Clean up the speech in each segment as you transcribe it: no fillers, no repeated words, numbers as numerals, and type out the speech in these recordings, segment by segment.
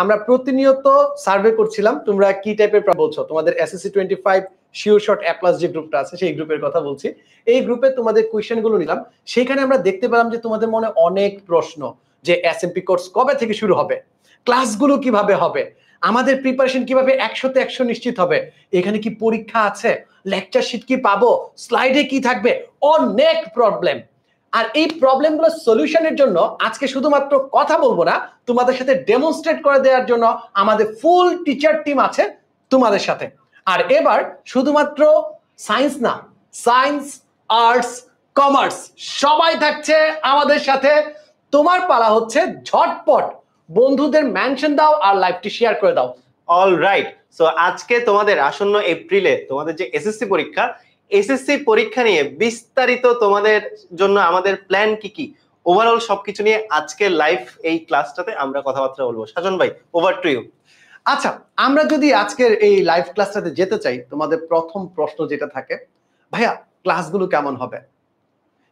আমরা প্রতিনিয়ত সার্ভে করছিলাম তোমরা কি টাইপের বলছো, তোমাদের এসএসসি 25 শিওর শট এ প্লাস যে গ্রুপটা আছে সেই গ্রুপের কথা বলছি। এই গ্রুপে তোমাদের কোয়েশ্চেন গুলো নিলাম, সেখানে আমরা দেখতে পেলাম যে তোমাদের মনে অনেক প্রশ্ন যে এসএমপি কোর্স কবে থেকে শুরু হবে, ক্লাসগুলো কিভাবে হবে, আমাদের প্রিপারেশন কিভাবে 100তে 100 নিশ্চিত হবে, এখানে কি পরীক্ষা আছে, লেকচার শিট কি পাবো, স্লাইডে কি থাকবে, অনেক প্রবলেম। আর এই প্রবলেমগুলো সলিউশনের জন্য আজকে শুধুমাত্র কথা বলবো না, তোমাদের সাথে ডেমনস্ট্রেট করে দেওয়ার জন্য আমাদের ফুল টিচার টিম আছে তোমাদের সাথে। আর এবার শুধুমাত্র সায়েন্স না, সায়েন্স, আর্টস, কমার্স সবাই থাকছে আমাদের সাথে। তোমার পালা হচ্ছে ঝটপট বন্ধুদের মেনশন দাও আর লাইভটি শেয়ার করে দাও। অলরাইট, সো আজকে তোমাদের আসন্ন এপ্রিলে তোমাদের যে এসএসসি পরীক্ষা, এসএসসি পরীক্ষা নিয়ে বিস্তারিত তোমাদের জন্য আমাদের প্ল্যান কি কি, ওভারঅল সবকিছু নিয়ে আজকে লাইভ এই ক্লাসটাতে আমরা কথাবার্তা বলবো। সাজন ভাই, ওভার টু ইউ। আচ্ছা, আমরা যদি আজকের এই লাইভ ক্লাসটাতে যেতে চাই, তোমাদের প্রথম প্রশ্ন যেটা থাকে, ভাইয়া ক্লাসগুলো কেমন হবে,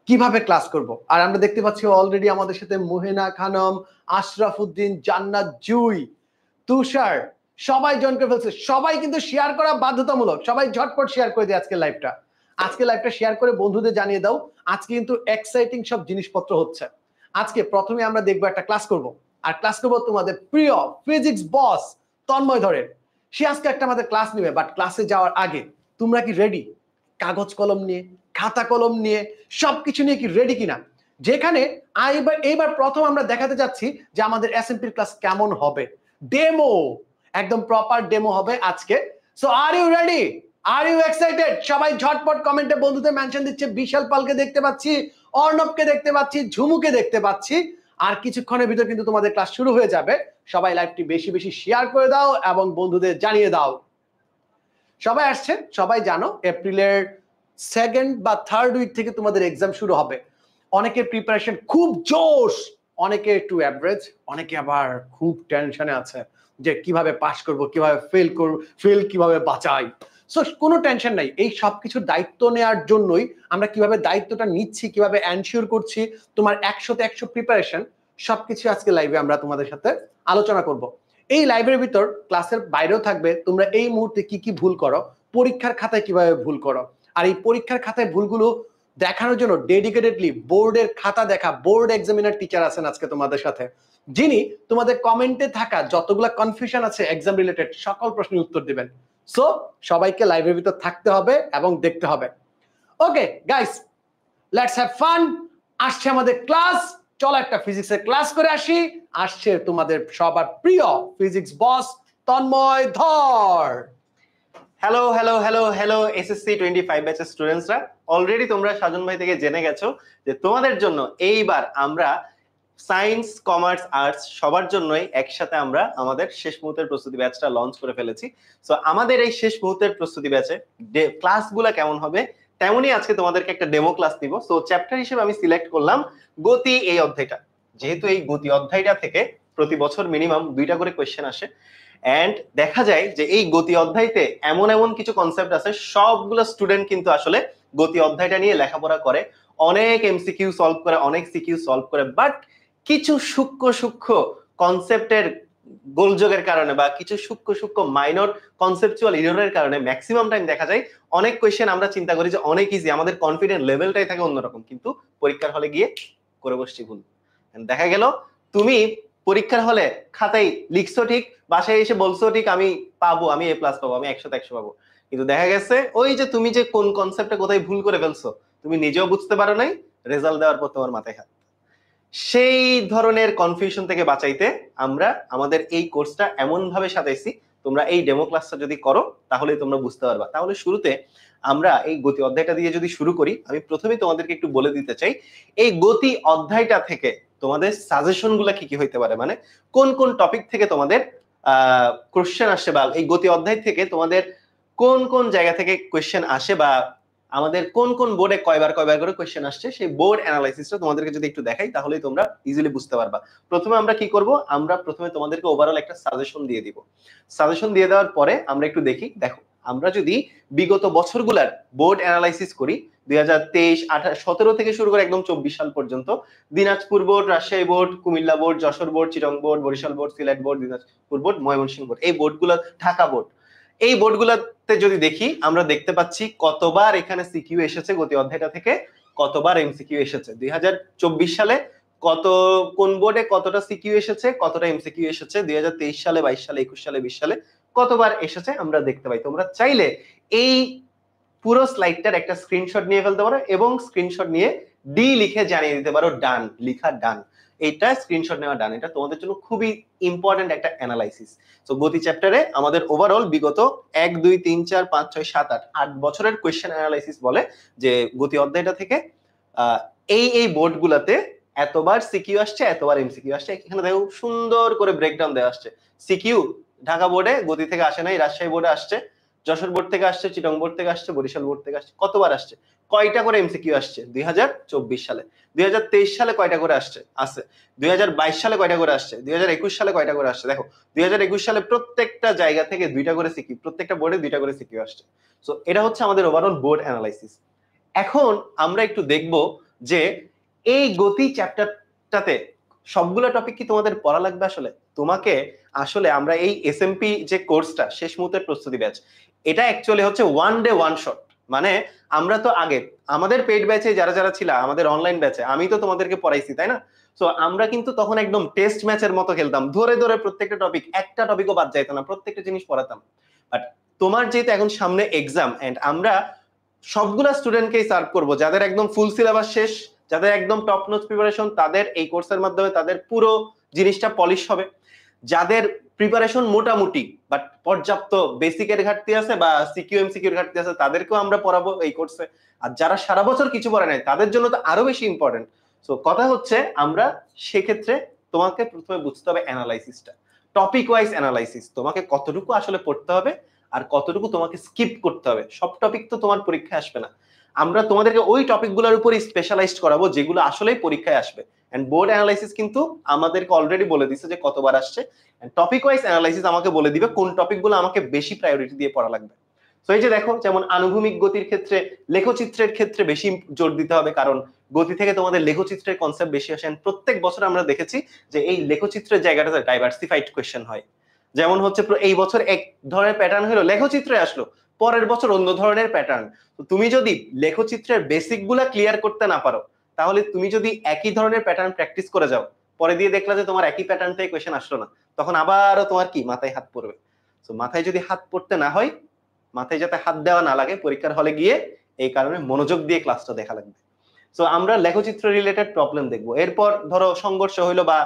কিভাবে ক্লাস করব? আর আমরা দেখতে পাচ্ছি অলরেডি আমাদের সাথে মুহেনা খানম, আশরাফ উদ্দিন, জান্নাত জুই, তুষার সবাই জয়েন করে ফেলছে। সবাই কিন্তু শেয়ার করা বাধ্যতামূলক, সবাই ঝটপট শেয়ার করে দিয়ে আজকে লাইভটা শেয়ার করে বন্ধুদের জানিয়ে দাও। আজকে কিন্তু এক্সাইটিং সব জিনিসপত্র হচ্ছে। আজকে প্রথমে আমরা দেখবো একটা ক্লাস করব, আর ক্লাস করব তোমাদের প্রিয় ফিজিক্স বস তন্ময় ধরে। সে আজকে একটা আমাদের ক্লাস নেবে, বাট ক্লাসে যাওয়ার আগে তোমরা কি রেডি? কাগজ কলম নিয়ে, খাতা কলম নিয়ে, সবকিছু নিয়ে কি রেডি কিনা? যেখানে এইবার প্রথম আমরা দেখাতে যাচ্ছি যে আমাদের এসএমপির ক্লাস কেমন হবে। ডেমো, একদম প্রপার ডেমো হবে আজকে। So are you ready? Are you excited? সবাই ঝটপট কমেন্টে বন্ধুদের মেনশন দিচ্ছে। বিশাল পালকে দেখতে পাচ্ছি, অর্ণবকে দেখতে পাচ্ছি, ঝুমুকে দেখতে পাচ্ছি। আর কিছুক্ষণের ভিতর কিন্তু তোমাদের ক্লাস শুরু হয়ে যাবে। সবাই লাইভটি বেশি বেশি শেয়ার করে দাও এবং বন্ধুদের জানিয়ে দাও। সবাই আসছে, সবাই জানো এপ্রিলের 2nd বা 3rd উইক থেকে তোমাদের এক্সাম শুরু হবে। অনেকের প্রিপারেশন খুব জোশ, অনেকে একটু অ্যাভারেজ, অনেকে আবার খুব টেনশনে আছে যে কিভাবে পাস করব, কিভাবে ফেল কিভাবে বাঁচাই। সো কোনো টেনশন নাই, এই সবকিছুর দায়িত্ব নেওয়ার জন্যই আমরা কিভাবে দায়িত্বটা নিচ্ছি, কিভাবে এনশিওর করছি তোমার 100তে 100 প্রিপারেশন, সবকিছু আজকে লাইভে আমরা তোমাদের সাথে আলোচনা করব। এই লাইভের ভিতর ক্লাসের বাইরেও থাকবে তোমরা এই মুহূর্তে কি কি ভুল করো, পরীক্ষার খাতায় কিভাবে ভুল করো, আর এই পরীক্ষার খাতায় ভুলগুলো দেখানোর জন্য ডেডিকেটেডলি বোর্ডের খাতা দেখা বোর্ড এক্সামিনার টিচার আছেন আজকে তোমাদের সাথে, যিনি তোমাদের কমেন্টে থাকা যতগুলা কনফিউশন আছে এক্সাম রিলেটেড সকল প্রশ্নের উত্তর দিবেন। সো সবাইকে লাইভের ভিতর থাকতে হবে এবং দেখতে হবে। Okay guys, let's have fun. আসছে আমাদের ক্লাস, চলো একটা ফিজিক্সের ক্লাস করে আসি। আসছে তোমাদের সবার প্রিয় ফিজিক্স বস তন্ময় ধর। Hello hello hello hello SSC 25 ব্যাচের স্টুডেন্টসরা, অলরেডি তোমরা সাজন ভাই থেকে জেনে গেছো যে তোমাদের জন্য এইবার আমরা সায়েন্স, কমার্স, আর্টস সবার জন্যই একসাথে আমরা আমাদের শেষ মুহূর্তের প্রস্তুতি ব্যাচটা লঞ্চ করে ফেলেছি। সো আমাদের এই শেষ মুহূর্তের প্রস্তুতি ব্যাচে ক্লাসগুলো কেমন হবে তেমনই আজকে তোমাদেরকে একটা ডেমো ক্লাস দিব। সো চ্যাপ্টার হিসেবে আমি সিলেক্ট করলাম গতি এই অধ্যায়টা, যেহেতু এই গতি অধ্যায়টা থেকে প্রতি বছর মিনিমাম 2টা করে কোয়েশ্চেন আসে। এন্ড দেখা যায় যে এই গতি অধ্যায়তে এমন এমন কিছু কনসেপ্ট আছে, সবগুলো স্টুডেন্ট কিন্তু আসলে গতি অধ্যায়টা নিয়ে লেখাপড়া করে, অনেক এমসিকিউ সলভ করে, অনেক সিকিউ সলভ করে, বাট কিছু সূক্ষ্ম সূক্ষ্ম কনসেপ্টের গোলযোগের কারণে বা কিছু সূক্ষ্ম সূক্ষ্ম মাইনর কনসেপচুয়াল এররের কারণে ম্যাক্সিমাম টাইম দেখা যায় অনেক কোয়েশ্চেন আমরা চিন্তা করি যে অনেক ইজি, আমাদের কনফিডেন্ট লেভেলটাই থাকে অন্যরকম, কিন্তু পরীক্ষার হলে গিয়ে করে বসছি ভুল। দেখা গেল তুমি পরীক্ষার হলে খাতায় লিখছো ঠিক, বাসায় এসে বলছো ঠিক আমি পাবো, আমি A+ পাবো, আমি 100তে 100 পাবো, কিন্তু দেখা গেছে ওই যে তুমি যে কোন কনসেপ্টে কোথায় ভুল করে ফেলছো তুমি নিজেও বুঝতে পারো নাই, রেজাল্ট দেওয়ার পর তোমার মাথায় হাত। সেই ধরনের কনফিউশন থেকে বাঁচাইতে আমরা আমাদের এই কোর্সটা এমন ভাবে সাজাইছি, তোমরা এই ডেমো ক্লাসটা যদি করো তাহলে তোমরা বুঝতে পারবা। তাহলে শুরুতে আমরা এই গতি অধ্যায়টা দিয়ে যদি শুরু করি, আমি প্রথমেই তোমাদেরকে একটু বলে দিতে চাই এই গতি অধ্যায়টা থেকে তোমাদের সাজেশন গুলা কি কি হইতে পারে, মানে কোন কোন টপিক থেকে তোমাদের কোশ্চেন আসে, বা এই গতি অধ্যায় থেকে তোমাদের কোন কোন জায়গা থেকে কোশ্চেন আসে, বা আমাদের কোন কোন বোর্ডে কয়বার করে কোশ্চেন আসছে, সেই বোর্ড অ্যানালাইসিসটা তোমাদেরকে যদি একটু দেখাই তাহলেই তোমরা ইজিলি বুঝতে পারবা। প্রথমে আমরা কি করব, আমরা প্রথমে তোমাদেরকে ওভারঅল একটা সাজেশন দিয়ে দিব। সাজেশন দিয়ে দেওয়ার পরে আমরা একটু দেখি, দেখো আমরা যদি বিগত বছরগুলার বোর্ড অ্যানালাইসিস করি 2023, 17 থেকে শুরু করে একদম 24 সাল পর্যন্ত Dinajpur board, Rajshahi board, Comilla board, Jessore board, Chittagong board, Barisal board, Sylhet board, Dinajpur board, Mymensingh board, এই বোর্ডগুলো, ঢাকা বোর্ড, এই বোর্ডগুলোতে যদি দেখি আমরা দেখতে পাচ্ছি কতবার এখানে সিকিউ এসেছে গতি অধ্যায়টা থেকে, কতবার এমসিকিউ এসেছে। 2024 সালে কোন বোর্ডে কতটা সিকিউ এসেছে, কতটা এমসিকিউ এসেছে, 2023 সালে, 22 সালে, 21 সালে, 20 সালে কতবার এসেছে আমরা দেখতে পাই। তোমরা চাইলে এই পুরো স্লাইডটার একটা স্ক্রিনশট নিয়ে ফেলতে পারো এবং স্ক্রিনশট নিয়ে ডি লিখে জানিয়ে দিতে পারো ডান, লিখা ডান, এইটা স্ক্রিনশট নেওয়া ডান। এটা তোমাদের জন্য খুবই ইম্পর্টেন্ট একটা অ্যানালাইসিস। তো গতি চ্যাপ্টারে আমাদের ওভারঅল বিগত 1 2 3 4 5 6 7 8 8 বছরের কোয়েশ্চেন অ্যানালাইসিস বলে যে গতি অধ্যায়টা থেকে এই বোর্ডগুলোতে এতবার সিকিউ আসছে, এতবার এমসিকিউ আসছে। এখানে দেখো সুন্দর করে ব্রেকডাউন দেওয়া আসছে। সিকিউ ঢাকা বোর্ডে গতি থেকে আসে নাই, রাজশাহী বোর্ডে আসছে, যশোর বোর্ড থেকে আসছে, চিটাগং বোর্ড থেকে আসছে, বরিশাল বোর্ড থেকে আসছে। কতবার আসছে, কয়টা করে এমসিকিউ আসছে 2024 সালে, 2023 সালে কয়টা করে আসছে, 2022 সালে কয়টা করে আসছে, 2021 সালে কয়টা করে আসছে। দেখো 2021 সালে প্রত্যেকটা জায়গা থেকে 2টা করে সিকিউ, প্রত্যেকটা বোর্ডে 2টা করে সিকিউ আসছে। সো এটা হচ্ছে আমাদের ওভারঅল বোর্ড অ্যানালাইসিস। এখন আমরা একটু দেখব যে এই গতি চ্যাপ্টারটাতে সবগুলো টপিক কি তোমাদের পড়া লাগবে। তোমাকে আসলে আমরা এই এসএমপি যে কোর্সটা, শেষ মুহূর্তের প্রস্তুতি ব্যাচ, এটা অ্যাকচুয়ালি হচ্ছে ওয়ান ডে ওয়ান শট। মানে আমরা তো আগে আমাদের পেইড ব্যাচে যারা যারা ছিল, আমাদের অনলাইন ব্যাচে আমি তো তোমাদেরকে পড়াইছি, তাই না? সো আমরা কিন্তু তখন একদম টেস্ট ম্যাচের মতো খেলতাম, ধরে ধরে প্রত্যেকটা টপিক, একটা টপিকও বাদ যাইতো না, প্রত্যেকটা জিনিস পড়াতাম। বাট তোমার যেহেতু এখন সামনে এক্সাম, এন্ড আমরা সবগুলা স্টুডেন্টকেই সার্ভ করব, যাদের একদম ফুল সিলেবাস শেষ, যাদের একদম টপ নোটস প্রিপারেশন, তাদের এই কোর্সের মাধ্যমে তাদের পুরো জিনিসটা পলিশ হবে। যাদের প্রিপারেশন মোটামুটি বাট পর্যাপ্ত বেসিকের ঘাটতি আছে বা সিকিউ এমসিকিউর ঘাটতি আছে, তাদেরকেও আমরা পড়াবো এই কোর্সে। আর যারা সারা বছর কিছু পড়ে নাই, তাদের জন্য তো আরো বেশি ইম্পর্টেন্ট। সো কথা হচ্ছে, আমরা সেক্ষেত্রে তোমাকে প্রথমে বুঝতে হবে অ্যানালাইসিসটা, টপিক ওয়াইজ অ্যানালাইসিস, তোমাকে কতটুকু আসলে পড়তে হবে আর কতটুকু তোমাকে স্কিপ করতে হবে। সব টপিক তো তোমার পরীক্ষায় আসবে না, আমরা তোমাদেরকে ওই টপিকগুলোর উপরই স্পেশালাইজড করাবো যেগুলো আসলেই পরীক্ষায় আসবে। এন্ড বোর্ড অ্যানালাইসিস কিন্তু আমাদেরকে অলরেডি বলে দিচ্ছে যে কতবার আসছে। এন্ড টপিক ওয়াইজ অ্যানালাইসিস আমাকে বলে দিবে কোন টপিকগুলো আমাকে বেশি প্রায়োরিটি দিয়ে পড়া লাগবে। সো এই যে দেখো, যেমন আনুভূমিক গতির ক্ষেত্রে, লেখচিত্রের ক্ষেত্রে বেশি জোর দিতে হবে, কারণ গতি থেকে তোমাদের লেখচিত্রের কনসেপ্ট বেশি আসে। প্রত্যেক বছর আমরা দেখেছি যে এই লেখচিত্রের জায়গাটাতে ডাইভার্সিফাইড কোয়েশ্চেন হয়। যেমন হচ্ছে এই বছর এক ধরনের প্যাটার্ন হলো, লেখচিত্রে আসলো, পরের বছর অন্য ধরনের প্যাটার্ন। তুমি যদি লেখচিত্রের বেসিক গুলা ক্লিয়ার করতে না পারো, তাহলে তুমি যদি একই ধরনের প্যাটার্ন প্র্যাকটিস করে যাও, পরে দিয়ে দেখলা যে তোমার একই প্যাটার্ন থেকে কোয়েশ্চেন আসলো না, তখন আবারও তোমার কি মাথায় হাত পড়বে। তো মাথায় যদি হাত পড়তে না হয়, মাথায় যাতে হাত দেওয়া না লাগে পরীক্ষার হলে গিয়ে, এই কারণে মনোযোগ দিয়ে ক্লাসটা দেখা লাগবে। সো আমরা লেখচিত্র রিলেটেড প্রবলেম দেখবো। এরপর ধরো সংঘর্ষ হইলো বা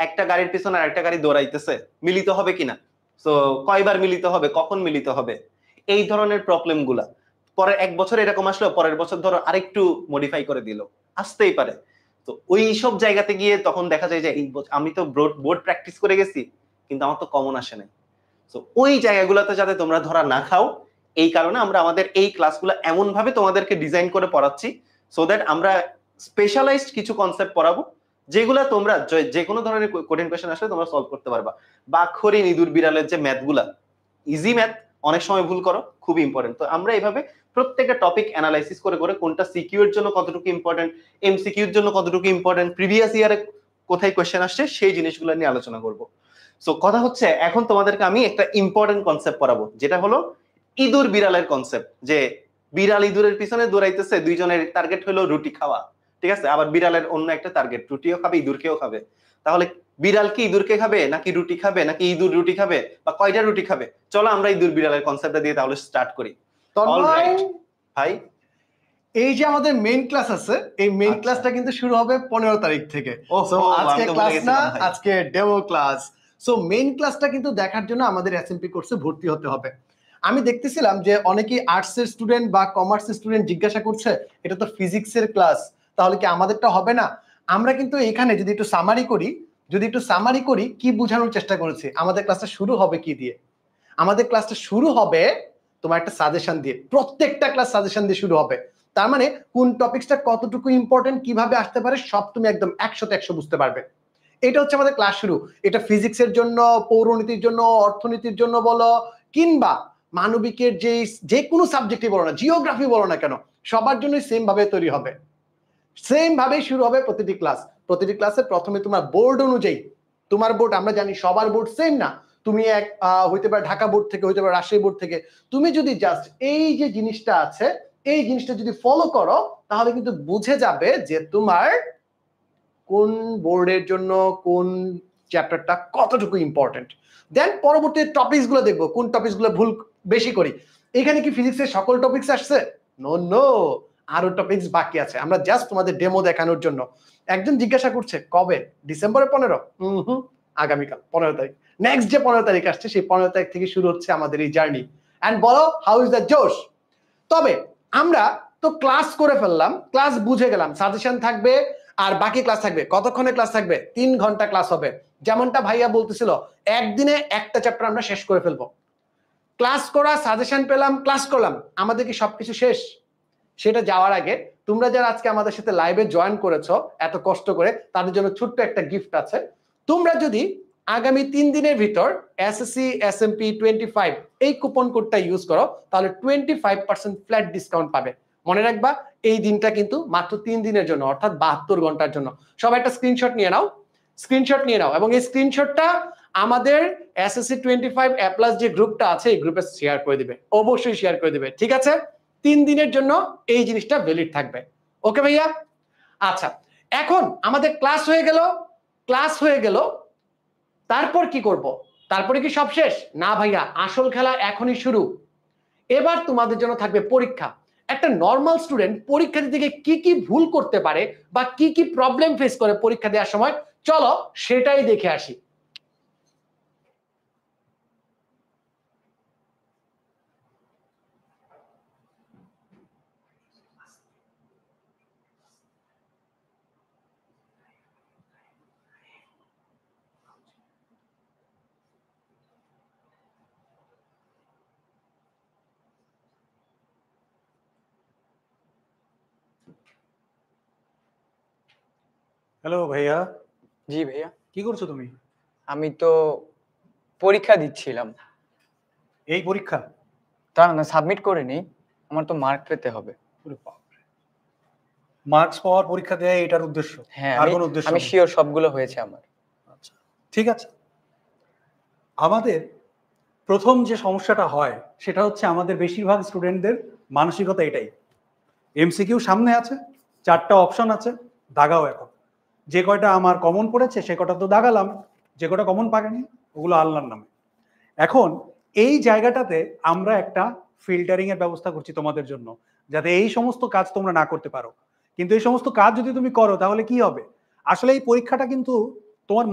একটা গাড়ির পিছনে আরেকটা গাড়ি দৌড়াইতেছে, মিলিত হবে কিনা, সো কয়বার মিলিত হবে, কখন মিলিত হবে, এই ধরনের প্রবলেম গুলা। পরে এক বছর এরকম আসলো, পরের বছর ধরো আরেকটু মডিফাই করে দিল, আসতেই পারে। তো ওই সব জায়গাতে গিয়ে তখন দেখা যায় যে আমি তো বোর্ড প্র্যাকটিস করে গেছি, কিন্তু আমার তো কমন আসে নাই। তো ওই জায়গাগুলোতে যাতে তোমরা ধরা না খাও, এই কারণে আমরা আমাদের এই ক্লাসগুলো এমন ভাবে তোমাদেরকে ডিজাইন করে পড়াচ্ছি, সো দ্যাট আমরা স্পেশালাইজড কিছু কনসেপ্ট পড়াবো যেগুলা তোমরা যে কোনো ধরনের কঠিন কোয়েশ্চেন আসলে তোমরা সলভ করতে পারবা। বাঘখড়ি ইঁদুর বিড়ালের যে ম্যাথগুলা, ইজি ম্যাথ, অনেক সময় ভুল করো, খুব ইম্পর্টেন্ট। তো আমরা এইভাবে প্রত্যেকটা টপিক অ্যানালাইসিস করে করে কোনটা সিকিউ এর জন্য কতটুকু ইম্পর্টেন্ট, এমসিকিউ এর জন্য কতটুকু ইম্পর্টেন্ট, প্রিভিয়াস ইয়ারে কোথায় কোয়েশ্চেন আসছে, সেই জিনিসগুলো নিয়ে আলোচনা করব। সো কথা হচ্ছে, এখন তোমাদেরকে আমি একটা ইম্পর্টেন্ট কনসেপ্ট পড়াবো, যেটা হলো ইঁদুর বিড়ালের কনসেপ্ট। যে বিড়াল ইঁদুরের পিছনে দৌড়াইতেছে, দুইজনের টার্গেট হলো রুটি খাওয়া, ঠিক আছে? আবার বিড়ালের অন্য একটা টার্গেট, রুটিও খাবে ইঁদুরকেও খাবে। তাহলে বিড়াল কি ইঁদুরকে খাবে, নাকি রুটি খাবে, নাকি ইঁদুর রুটি খাবে, বা কয়টা রুটি খাবে? চলো আমরা ইঁদুর বিড়ালের কনসেপ্টটা দিয়ে তাহলে স্টার্ট করি। অলরাইট ভাই, এই যে আমাদের মেইন ক্লাস আছে, এই মেইন ক্লাসটা কিন্তু শুরু হবে 15 তারিখ থেকে। সো আজকে ক্লাস না, আজকে ডেমো ক্লাস। সো মেইন ক্লাসটা কিন্তু দেখার জন্য আমাদের এসএমপি কোর্সে ভর্তি হতে হবে। আমি দেখতেছিলাম যে অনেকেই আর্টসের স্টুডেন্ট বা কমার্সের স্টুডেন্ট জিজ্ঞাসা করছে, এটা তো ফিজিক্সের ক্লাস, তাহলে কি আমাদেরটা হবে না? আমরা কিন্তু এখানে যদি একটু সামারি করি, কি বোঝানোর চেষ্টা করেছি, আমাদের ক্লাসটা শুরু হবে কি দিয়ে? আমাদের ক্লাসটা শুরু হবে তোমার একটা সাজেশন দিয়ে। প্রত্যেকটা ক্লাস সাজেশন দিয়ে শুরু হবে। তার মানে কোন টপিকসটা কতটুকু ইম্পর্টেন্ট, কিভাবে আসতে পারে, সব তুমি একদম 100 বুঝতে পারবে। এটা হচ্ছে আমাদের ক্লাস শুরু। এটা ফিজিক্সের জন্য, পৌরনীতির জন্য, অর্থনীতির জন্য বলো, কিংবা মানবিকের যে কোনো সাবজেক্টই বলো না, জিওগ্রাফি বলো না কেন, সবার জন্য সেম ভাবে তৈরি হবে, সেম ভাবে শুরু হবে প্রতিটি ক্লাস। প্রতিটি ক্লাসে প্রথমে তোমার বোর্ড অনুযায়ী, তোমার বোর্ড আমরা জানি সবার বোর্ড সেম না, তুমি এক হইতে পারে ঢাকা বোর্ড থেকে, হইতে পারে রাজশাহী বোর্ড থেকে, তুমি যদি জাস্ট এই যে জিনিসটা আছে এই জিনিসটা যদি ফলো করো তাহলে কিন্তু বুঝে যাবে যে তোমার কোন বোর্ডের জন্য কোন চ্যাপ্টারটা কতটুকু ইম্পর্টেন্ট। দেন পরবর্তী টপিকস গুলো দেখবো কোন টপিকস গুলো ভুল বেশি করি। এখানে কি ফিজিক্সের সকল টপিকস আসছে? নো নো, আরো টপিকস বাকি আছে, আমরা জাস্ট তোমাদের ডেমো দেখানোর জন্য। একজন জিজ্ঞাসা করছে কবে? ডিসেম্বরের 15? আগামীকাল 15 তারিখ। নেক্সট যে 15 তারিখ আসছে সেই 15 তারিখ থেকে শুরু হচ্ছে আমাদের এই জার্নি। এন্ড বলো হাউ ইজ দ্য জোশ? তবে আমরা তো ক্লাস করে ফেললাম, ক্লাস বুঝে গেলাম, সাজেশন থাকবে আর বাকি ক্লাস থাকবে। কতক্ষণে ক্লাস থাকবে? 3 ঘন্টা ক্লাস হবে। যেমনটা ভাইয়া বলতেছিল একদিনে একটা চ্যাপ্টার আমরা শেষ করে ফেলবো। ক্লাস করা, সাজেশন পেলাম, ক্লাস করলাম, আমাদের কি সবকিছু শেষ? সেটা যাওয়ার আগে তোমরা যারা আজকে আমাদের সাথে লাইভে জয়েন করেছো এত কষ্ট করে, তাদের জন্য ছোট্ট একটা গিফট আছে। তোমরা যদি আগামী 3 দিনের ভিতর এসএসসি এসএমপি 25 এই কুপন কোডটা ইউজ করো তাহলে 25% ফ্ল্যাট ডিসকাউন্ট পাবে। মনে রাখবা এই দিনটা কিন্তু মাত্র 3 দিনের জন্য, অর্থাৎ 72 ঘন্টার জন্য। সবাই একটা স্ক্রিনশট নিয়ে নাও, স্ক্রিনশট নিয়ে নাও এবং এই স্ক্রিনশটটা আমাদের এসএসসি 25 এ প্লাস যে গ্রুপটা আছে এই গ্রুপে শেয়ার করে দিবে, অবশ্যই শেয়ার করে দিবে, ঠিক আছে? 3 দিনের জন্য এই জিনিসটা ভ্যালিড থাকবে। ওকে ভাইয়া? আচ্ছা, এখন আমাদের ক্লাস হয়ে গেল, ক্লাস হয়ে গেল, তারপর কি করব? তারপরে কি সব শেষ? না ভাইয়া, আসল খেলা এখনই শুরু। এবার তোমাদের জন্য থাকবে পরীক্ষা। একটা নর্মাল স্টুডেন্ট পরীক্ষা দিতে গিয়ে কি কি ভুল করতে পারে বা কি কি প্রবলেম ফেস করে পরীক্ষা দেওয়ার সময়, চলো সেটাই দেখে আসি। হ্যালো ভাইয়া। জি ভাইয়া, কি করছো তুমি? আমি তো পরীক্ষা দিচ্ছিলাম। এই পরীক্ষা? তা না, সাবমিট করে নেই, আমার তো মার্ক পেতে হবে। মার্কস পাওয়ার পরীক্ষা দেয় এটার উদ্দেশ্য? হ্যাঁ, আর কোনো উদ্দেশ্য আমি নেই? শিওর সবগুলো হয়েছে আমার। আচ্ছা ঠিক আছে। আমাদের প্রথম যে সমস্যাটা হয় সেটা হচ্ছে আমাদের বেশিরভাগ স্টুডেন্টদের মানসিকতা এটাই, এমসিকিউ সামনে আছে, 4টা অপশন আছে, দাগাও। এখন যে কয়টা আমার কমন পড়েছে সে কটা তো দাগালাম, যে কটা কমন পাইনি ওগুলো আল্লাহর নামে। এখন এই জায়গাটাতে আমরা একটা ফিল্টারিং এর ব্যবস্থা করছি তোমাদের জন্য, যাতে এই সমস্ত কাজ তোমরা না করতে পারো। কিন্তু এই সমস্ত কাজ যদি তুমি করো তাহলে কি হবে? আসলে এই পরীক্ষাটা কিন্তু তোমার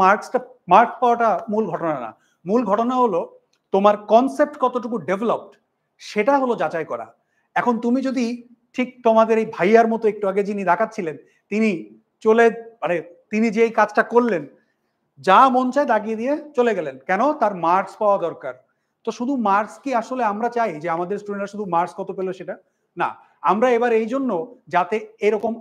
মার্ক পাওয়াটা মূল ঘটনা না। মূল ঘটনা হলো তোমার কনসেপ্ট কতটুকু ডেভেলপড সেটা হলো যাচাই করা। এখন তুমি যদি ঠিক তোমাদের এই ভাইয়ার মতো একটু আগে যিনি দেখাচ্ছিলেন, তিনি তিনি যে এই কাজটা করলেন, যা মন চায় দাগিয়ে দিয়ে চলে গেলেন, কেন? তার মার্কস পাওয়া দরকার। তো শুধু মার্কস কি আসলে আমরা চাই যে আমাদের স্টুডেন্টরা শুধু মার্কস কত পেলো সেটা না, আমরা এবার এই জন্য যাতে এরকম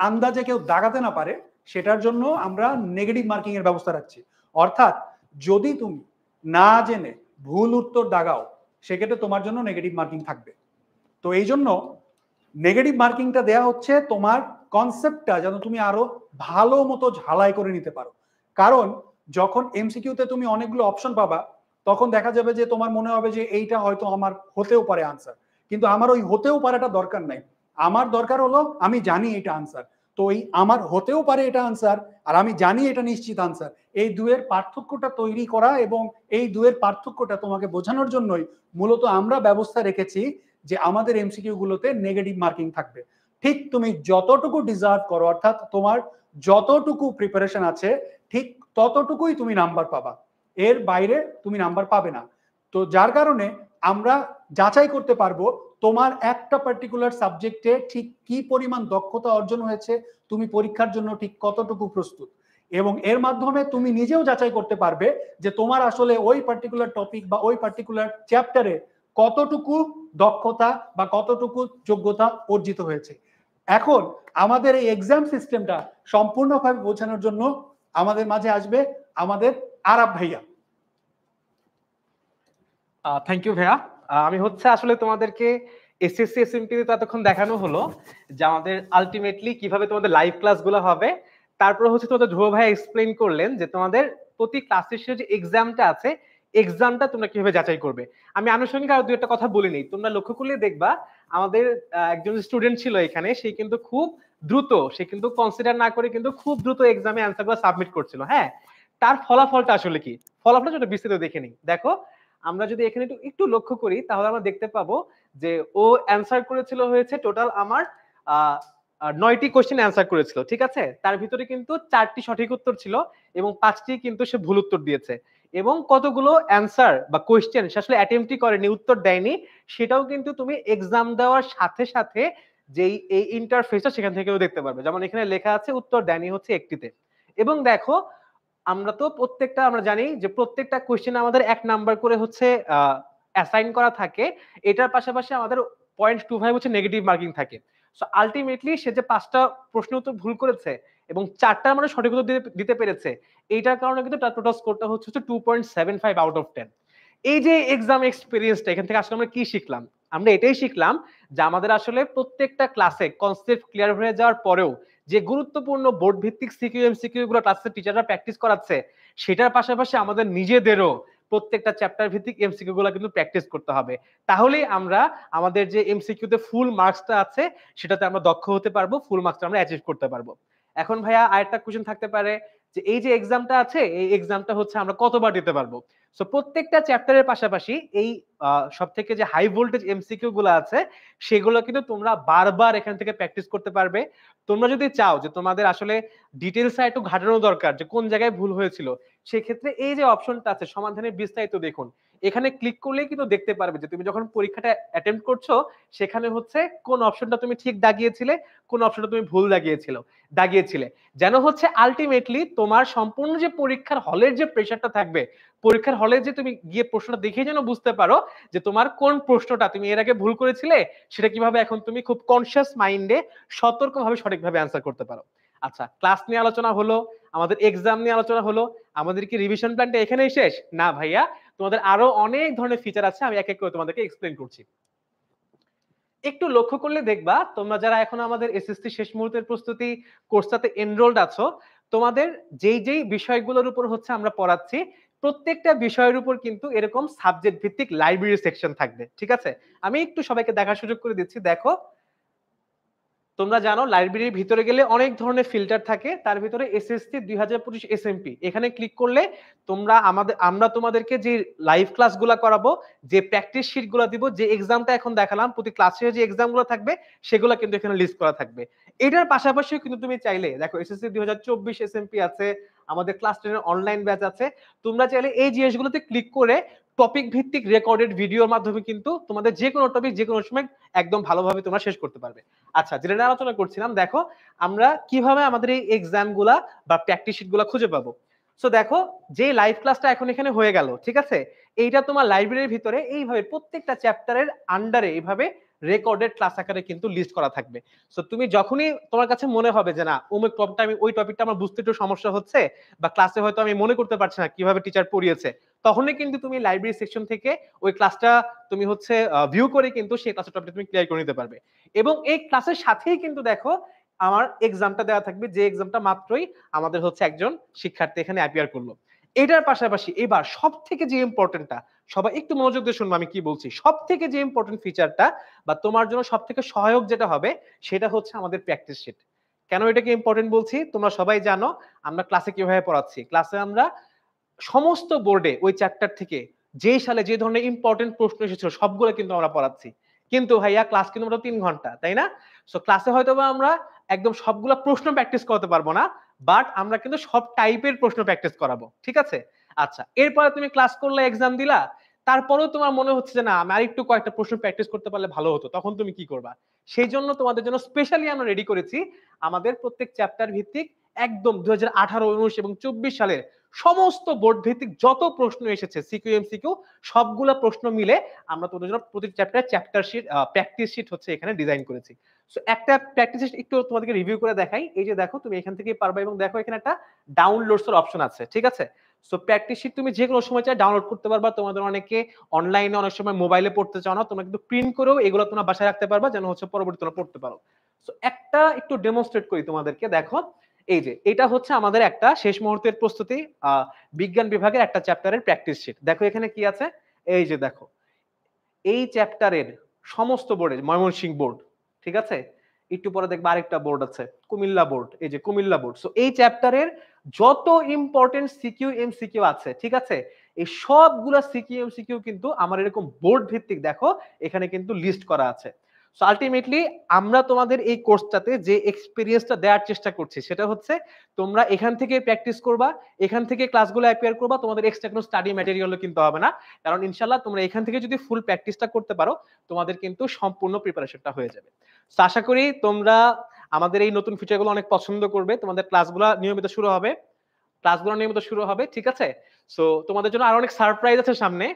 আন্দাজে কেউ দাগাতে না পারে সেটার জন্য আমরা নেগেটিভ মার্কিং এর ব্যবস্থা রাখছি। অর্থাৎ যদি তুমি না জেনে ভুল উত্তর দাগাও সেক্ষেত্রে তোমার জন্য নেগেটিভ মার্কিং থাকবে। তো এই জন্য নেগেটিভ মার্কিংটা দেয়া হচ্ছে তোমার কনসেপ্টটা যেন তুমি আরো ভালো মতো ঝালাই করে নিতে পারো। কারণ যখন এমসিকিউতে তুমি অনেকগুলো অপশন পাবা তখন দেখা যাবে যে তোমার মনে হবে যে এইটা হয়তো আমার হতেও পারে আনসার, কিন্তু আমার ওই হতেও পারেটা দরকার নাই। আমার দরকার হলো আমি জানি এটা আনসার। তো এই আমার হতেও পারে এটা আনসার আর আমি জানি এটা নিশ্চিত আনসার, এই দুয়ের পার্থক্যটা তৈরি করা এবং এই দুয়ের পার্থক্যটা তোমাকে বোঝানোর জন্যই মূলত আমরা ব্যবস্থা রেখেছি যে আমাদের এমসিকিউ গুলোতে নেগেটিভ মার্কিং থাকবে। ঠিক তুমি যতটুকু ডিজার্ভ করো, অর্থাৎ তোমার যতটুকু প্রিপারেশন আছে ঠিক ততটুকুই তুমি নাম্বার পাবা, এর বাইরে তুমি নাম্বার পাবে না। তো যার কারণে আমরা যাচাই করতে পারবো তোমার একটা পার্টিকুলার সাবজেক্টে ঠিক কি পরিমাণ দক্ষতা অর্জন হয়েছে, তুমি পরীক্ষার জন্য ঠিক কতটুকু প্রস্তুত, এবং এর মাধ্যমে তুমি নিজেও যাচাই করতে পারবে যে তোমার আসলে ওই পার্টিকুলার টপিক বা ওই পার্টিকুলার চ্যাপ্টারে কতটুকু দক্ষতা বা কতটুকু যোগ্যতা অর্জিত হয়েছে। এখন আমাদের এই এক্সাম সিস্টেমটা সম্পূর্ণভাবে বোঝানোর জন্য আমাদের মাঝে আসবে আমাদের আরাব ভাইয়া। থ্যাংক ইউ ভাইয়া। আমি হচ্ছে আসলে তোমাদেরকে এসএসসি এসএমপি তো এতক্ষণ দেখানো হলো যে আমাদের আলটিমেটলি কিভাবে তোমাদের লাইভ ক্লাসগুলো হবে। তারপর হচ্ছে তোমাদের ধ্রুব ভাই এক্সপ্লেইন করলেন যে তোমাদের প্রতি ক্লাসের শেষে যে এক্সামটা আছে, এক্সামটা তোমরা কিভাবে যাচাই করবে। আমি আনুষঙ্গিক আরো দুই একটা কথা বলি নেই, তোমরা লক্ষ্য করলে দেখবা আমাদের একজন স্টুডেন্ট ছিল এখানে, সে কিন্তু খুব দ্রুত, সে কিন্তু কনসিডার না করে কিন্তু খুব দ্রুত এক্সামে অ্যান্সারগুলো সাবমিট করছিল। হ্যাঁ, তার ফলাফলটা আসলে কি, ফলাফলটা যেটা বিস্তারিত দেখে নিই। দেখো, আমরা যদি এখানে একটু একটু লক্ষ্য করি তাহলে আমরা দেখতে পাবো যে ও অ্যান্সার করেছিল হয়েছে টোটাল আমার 9টি কোশ্চেন অ্যান্সার করেছিল, ঠিক আছে। তার ভিতরে কিন্তু 4টি সঠিক উত্তর ছিল এবং 5টি কিন্তু সে ভুল উত্তর দিয়েছে। এবং কতগুলো অ্যান্সার বা কোশ্চেন সে আসলে অ্যাটেম্পটই করেনি, উত্তর দেয়নি, সেটাও কিন্তু তুমি এক্সাম দেওয়ার সাথে সাথে যেই এই ইন্টারফেসটা সেখান থেকেও দেখতে পারবে। যেমন এখানে লেখা আছে উত্তর দেয়নি হচ্ছে 1টিতে। এবং দেখো, আমরা তো প্রত্যেকটা আমরা জানি যে প্রত্যেকটা কোশ্চেন আমাদের 1 নাম্বার করে হচ্ছে অ্যাসাইন করা থাকে। এটার পাশাপাশি আমাদের 0.25 হচ্ছে নেগেটিভ মার্কিং থাকে। সো আলটিমেটলি সে যে 5টা প্রশ্ন উত্তর ভুল করেছে এবং 4টার মানে সঠিক উত্তর দিতে পেরেছে, এইটার কারণে কিন্তু তার টোটাল স্কোরটা হচ্ছে 2.75 আউট অফ 10। এই যে এক্সাম এক্সপেরিয়েন্সটা, এখান থেকে আসলে আমরা কি শিখলাম? আমরা এটাই শিখলাম যে আমাদের আসলে প্রত্যেকটা ক্লাসে কনসেপ্ট ক্লিয়ার হয়ে যাওয়ার পরেও যে গুরুত্বপূর্ণ বোর্ড ভিত্তিক সিকিউ এমসিকিউ গুলো ক্লাসে টিচাররা প্র্যাকটিস করাচ্ছে, সেটার পাশাপাশি আমাদের নিজেদেরও প্রত্যেকটা চ্যাপ্টার ভিত্তিক এমসিকিউ গুলো কিন্তু প্র্যাকটিস করতে হবে। তাহলেই আমরা আমাদের যে এমসিকিউ তে ফুল মার্কসটা আছে সেটাতে আমরা দক্ষ হতে পারবো, ফুল মার্কসটা আমরা অ্যাচিভ করতে পারবো। এখন ভাইয়া আরেকটা কোশ্চেন থাকতে পারে যে এই যে এক্সামটা আছে, এই এক্সামটা হচ্ছে আমরা কতবার দিতে পারবো? সো প্রত্যেকটা চ্যাপ্টারের পাশাপাশি এই সব থেকে যে হাই ভোল্টেজ এমসিকিউ গুলো আছে সেগুলো কিন্তু তোমরা বারবার এখান থেকে প্র্যাকটিস করতে পারবে। তোমরা যদি চাও যে তোমাদের আসলে ডিটেইলস একটু ঘাটানো দরকার যে কোন জায়গায় ভুল হয়েছিল, সেক্ষেত্রে এই যে অপশনটা আছে সমাধানের বিস্তারিত দেখুন, এখানে ক্লিক করলেই কিন্তু দেখতে পারবে যে তুমি যখন পরীক্ষাটা অ্যাটেম্প্ট করছো সেখানে হচ্ছে কোন অপশনটা তুমি ঠিক দাগিয়েছিলে, কোন অপশনটা তুমি ভুল দাগিয়েছিলে, যেন হচ্ছে আলটিমেটলি তোমার সম্পূর্ণ যে পরীক্ষার হলের যে প্রেশারটা থাকবে, পরীক্ষার হলে যে তুমি গিয়ে প্রশ্নটা দেখে যেন বুঝতে পারো যে তোমার কোন প্রশ্নটা তুমি এর আগে ভুল করেছিলে, সেটা কিভাবে এখন তুমি খুব কনসিয়াস মাইন্ডে সতর্কভাবে সঠিকভাবে অ্যান্সার করতে পারো। আচ্ছা, ক্লাস নিয়ে আলোচনা হলো, আমাদের এক্সাম নিয়ে আলোচনা হলো, আমাদের কি রিভিশন প্ল্যানটা এখানেই শেষ? না ভাইয়া, তোমাদের আরো অনেক ধরনের ফিচার আছে, আমি এক এক করে তোমাদেরকে এক্সপ্লেন করছি। একটু লক্ষ্য করলে দেখবা তোমরা যারা এখন আমাদের এসএসসি শেষ মুহূর্তের প্রস্তুতি কোর্সটাতে এনরোলড আছো, তোমাদের যেই যেই বিষয়গুলোর উপর হচ্ছে আমরা পড়াচ্ছি, প্রত্যেকটা বিষয়ের উপর কিন্তু এরকম সাবজেক্ট ভিত্তিক লাইব্রেরি সেকশন থাকবে, ঠিক আছে। আমি একটু সবাইকে দেখার সুযোগ করে দিচ্ছি। দেখো, তোমরা জানো লাইব্রেরির ভিতরে গেলে অনেক ধরনের ফিল্টার থাকে, তার ভিতরে এসএসসি 2025 এসএমপি, এখানে ক্লিক করলে তোমরা আমরা তোমাদেরকে যে লাইভ ক্লাসগুলো করাবো, যে প্র্যাকটিস শিটগুলো দিব, যে এক্সামটা এখন দেখালাম, প্রতি ক্লাসে যে এক্সামগুলো থাকবে সেগুলো কিন্তু এখানে লিস্ট করা থাকবে। এটার পাশাপাশিও কিন্তু তুমি চাইলে দেখো এসএসসি 2024 এসএমপি আছে, আমাদের ক্লাস 10 এর অনলাইন ব্যাচ আছে, তোমরা চাইলে এই জিনিসগুলোতে ক্লিক করে টপিক ভিত্তিক রেকর্ডেড ভিডিওর মাধ্যমে কিন্তু তোমাদের যে কোনো টপিক যে কোনো সময় একদম ভালোভাবে তোমরা শেষ করতে পারবে। আচ্ছা, যেটা নিয়ে আলোচনা করছিলাম, দেখো আমরা কিভাবে আমাদের এই এক্সাম গুলা বা প্র্যাকটিস শিট গুলা খুঁজে পাবো। সো দেখো, যে লাইভ ক্লাসটা এখন এখানে হয়ে গেল, ঠিক আছে, এইটা তোমার লাইব্রেরির ভিতরে এইভাবে প্রত্যেকটা চ্যাপ্টারের আন্ডারে এইভাবে রেকর্ডেড ক্লাস আকারে কিন্তু লিস্ট করা থাকবে। সো তুমি যখনই তোমার কাছে মনে হবে যে না অমুক টপিকটা আমি ওই টপিকটা আমার বুঝতে একটু সমস্যা হচ্ছে বা ক্লাসে হয়তো আমি মনে করতে পারছি না কিভাবে টিচার পড়িয়েছে, তখনই কিন্তু তুমি লাইব্রেরি সেকশন থেকে ওই ক্লাসটা তুমি হচ্ছে ভিউ করে কিন্তু সেই ক্লাসের টপিকটা তুমি ক্লিয়ার করে নিতে পারবে। এবং এই ক্লাসের সাথেই কিন্তু দেখো আমার এক্সামটা দেওয়া থাকবে, যে এক্সামটা মাত্রই আমাদের হচ্ছে একজন শিক্ষার্থী এখানে অ্যাপিয়ার করলো। এটার পাশাপাশি এবার সব থেকে যে ইম্পর্টেন্টটা, সবাই একটু মনোযোগ দিয়ে শুনবো আমি কি বলছি, সব থেকে যে ইম্পর্টেন্ট ফিচারটা বা তোমার জন্য সব থেকে সহায়ক যেটা হবে সেটা হচ্ছে আমাদের প্র্যাকটিস শিট। কেন এটাকে ইম্পর্টেন্ট বলছি? তোমরা সবাই জানো আমরা ক্লাসে কিভাবে পড়াচ্ছি। ক্লাসে আমরা সমস্ত বোর্ডে ওই চ্যাপ্টার থেকে যেই সালে যে ধরনের ইম্পর্টেন্ট প্রশ্ন এসেছিল সবগুলো কিন্তু আমরা পড়াচ্ছি। কিন্তু ভাইয়া ক্লাস কিন্তু আমরা 3 ঘন্টা, তাই না? সো ক্লাসে হয়তো আমরা একদম সবগুলা প্রশ্ন প্র্যাকটিস করতে পারবো না, বাট আমরা কিন্তু সব টাইপের প্রশ্ন প্র্যাকটিস করাবো, ঠিক আছে। আচ্ছা, এরপরে তুমি ক্লাস করলে, এক্সাম দিলা, তারপরেও তোমার মনে হচ্ছে যে না আমি আরেকটু কয়েকটা প্রশ্ন প্র্যাকটিস করতে পারলে ভালো হতো, তখন তুমি কি করবা? সেই জন্য তোমাদের জন্য স্পেশালি আমরা রেডি করেছি আমাদের প্রত্যেক চ্যাপ্টার ভিত্তিক একদম 2018, 19 এবং 24 সালের সমস্ত বোর্ড ভিত্তিক যত প্রশ্ন এসেছে সিকিউ এমসিকিউ সবগুলা প্রশ্ন মিলে আমরা তোমাদের জন্য প্রতি চ্যাপ্টার শিট প্র্যাকটিস শিট হচ্ছে এখানে ডিজাইন করেছি। সো একটা প্র্যাকটিস শিট একটু তোমাদেরকে রিভিউ করে দেখাই। এই যে দেখো তুমি এখান থেকে পারবা এবং দেখো এখানে একটা ডাউনলোডস এর অপশন আছে, ঠিক আছে? সো প্র্যাকটিস শিট তুমি যে কোনো সময় চাই ডাউনলোড করতে পারবা। তোমাদের অনেকে অনলাইনে অনেক সময় মোবাইলে পড়তে চাও না, তোমরা কিন্তু প্রিন্ট করেও এগুলো তোমরা বাসায় রাখতে পারবা যেন হচ্ছে পরবর্তী তোমরা পড়তে পারো। সো একটা একটু ডেমনস্ট্রেট করি তোমাদেরকে, দেখো এই যে এটা হচ্ছে আমাদের একটা শেষ মুহূর্তের প্রস্তুতি বিজ্ঞান বিভাগের একটা চ্যাপ্টারের প্র্যাকটিস শিট। দেখো এখানে কি আছে, এই যে দেখো এই চ্যাপ্টারের সমস্ত বোর্ডে ময়মনসিংহ বোর্ড, ঠিক আছে, একটু পরে দেখবা আরেকটা বোর্ড আছে কুমিল্লা বোর্ড, এই যে কুমিল্লা বোর্ড। সো এই চ্যাপ্টারের যত ইম্পর্টেন্ট সিকিউ এমসিকিউ আছে, ঠিক আছে, এই সবগুলা সিকিউ এমসিকিউ কিন্তু আমার এরকম বোর্ড ভিত্তিক দেখো এখানে কিন্তু লিস্ট করা আছে। সো আলটিমেটলি আমরা তোমাদের এই কোর্সটাতে যে এক্সপেরিয়েন্সটা দেওয়ার চেষ্টা করছি সেটা হচ্ছে তোমরা এখান থেকে প্র্যাকটিস করবা, এখান থেকে ক্লাসগুলো অ্যাপিয়ার করবা, তোমাদের এক্সট্রা কোনো স্টাডি ম্যাটেরিয়ালও কিন্তু হবে না, কারণ ইনশাআল্লাহ তোমরা এখান থেকে যদি ফুল প্র্যাকটিসটা করতে পারো তোমাদের কিন্তু সম্পূর্ণ প্রিপারেশনটা হয়ে যাবে। সো আশা করি তোমরা আমাদের এই নতুন ফিচারগুলো অনেক পছন্দ করবে। তোমাদের ক্লাসগুলো নিয়মিত শুরু হবে, ঠিক আছে? সো তোমাদের জন্য আরো অনেক সারপ্রাইজ আছে সামনে।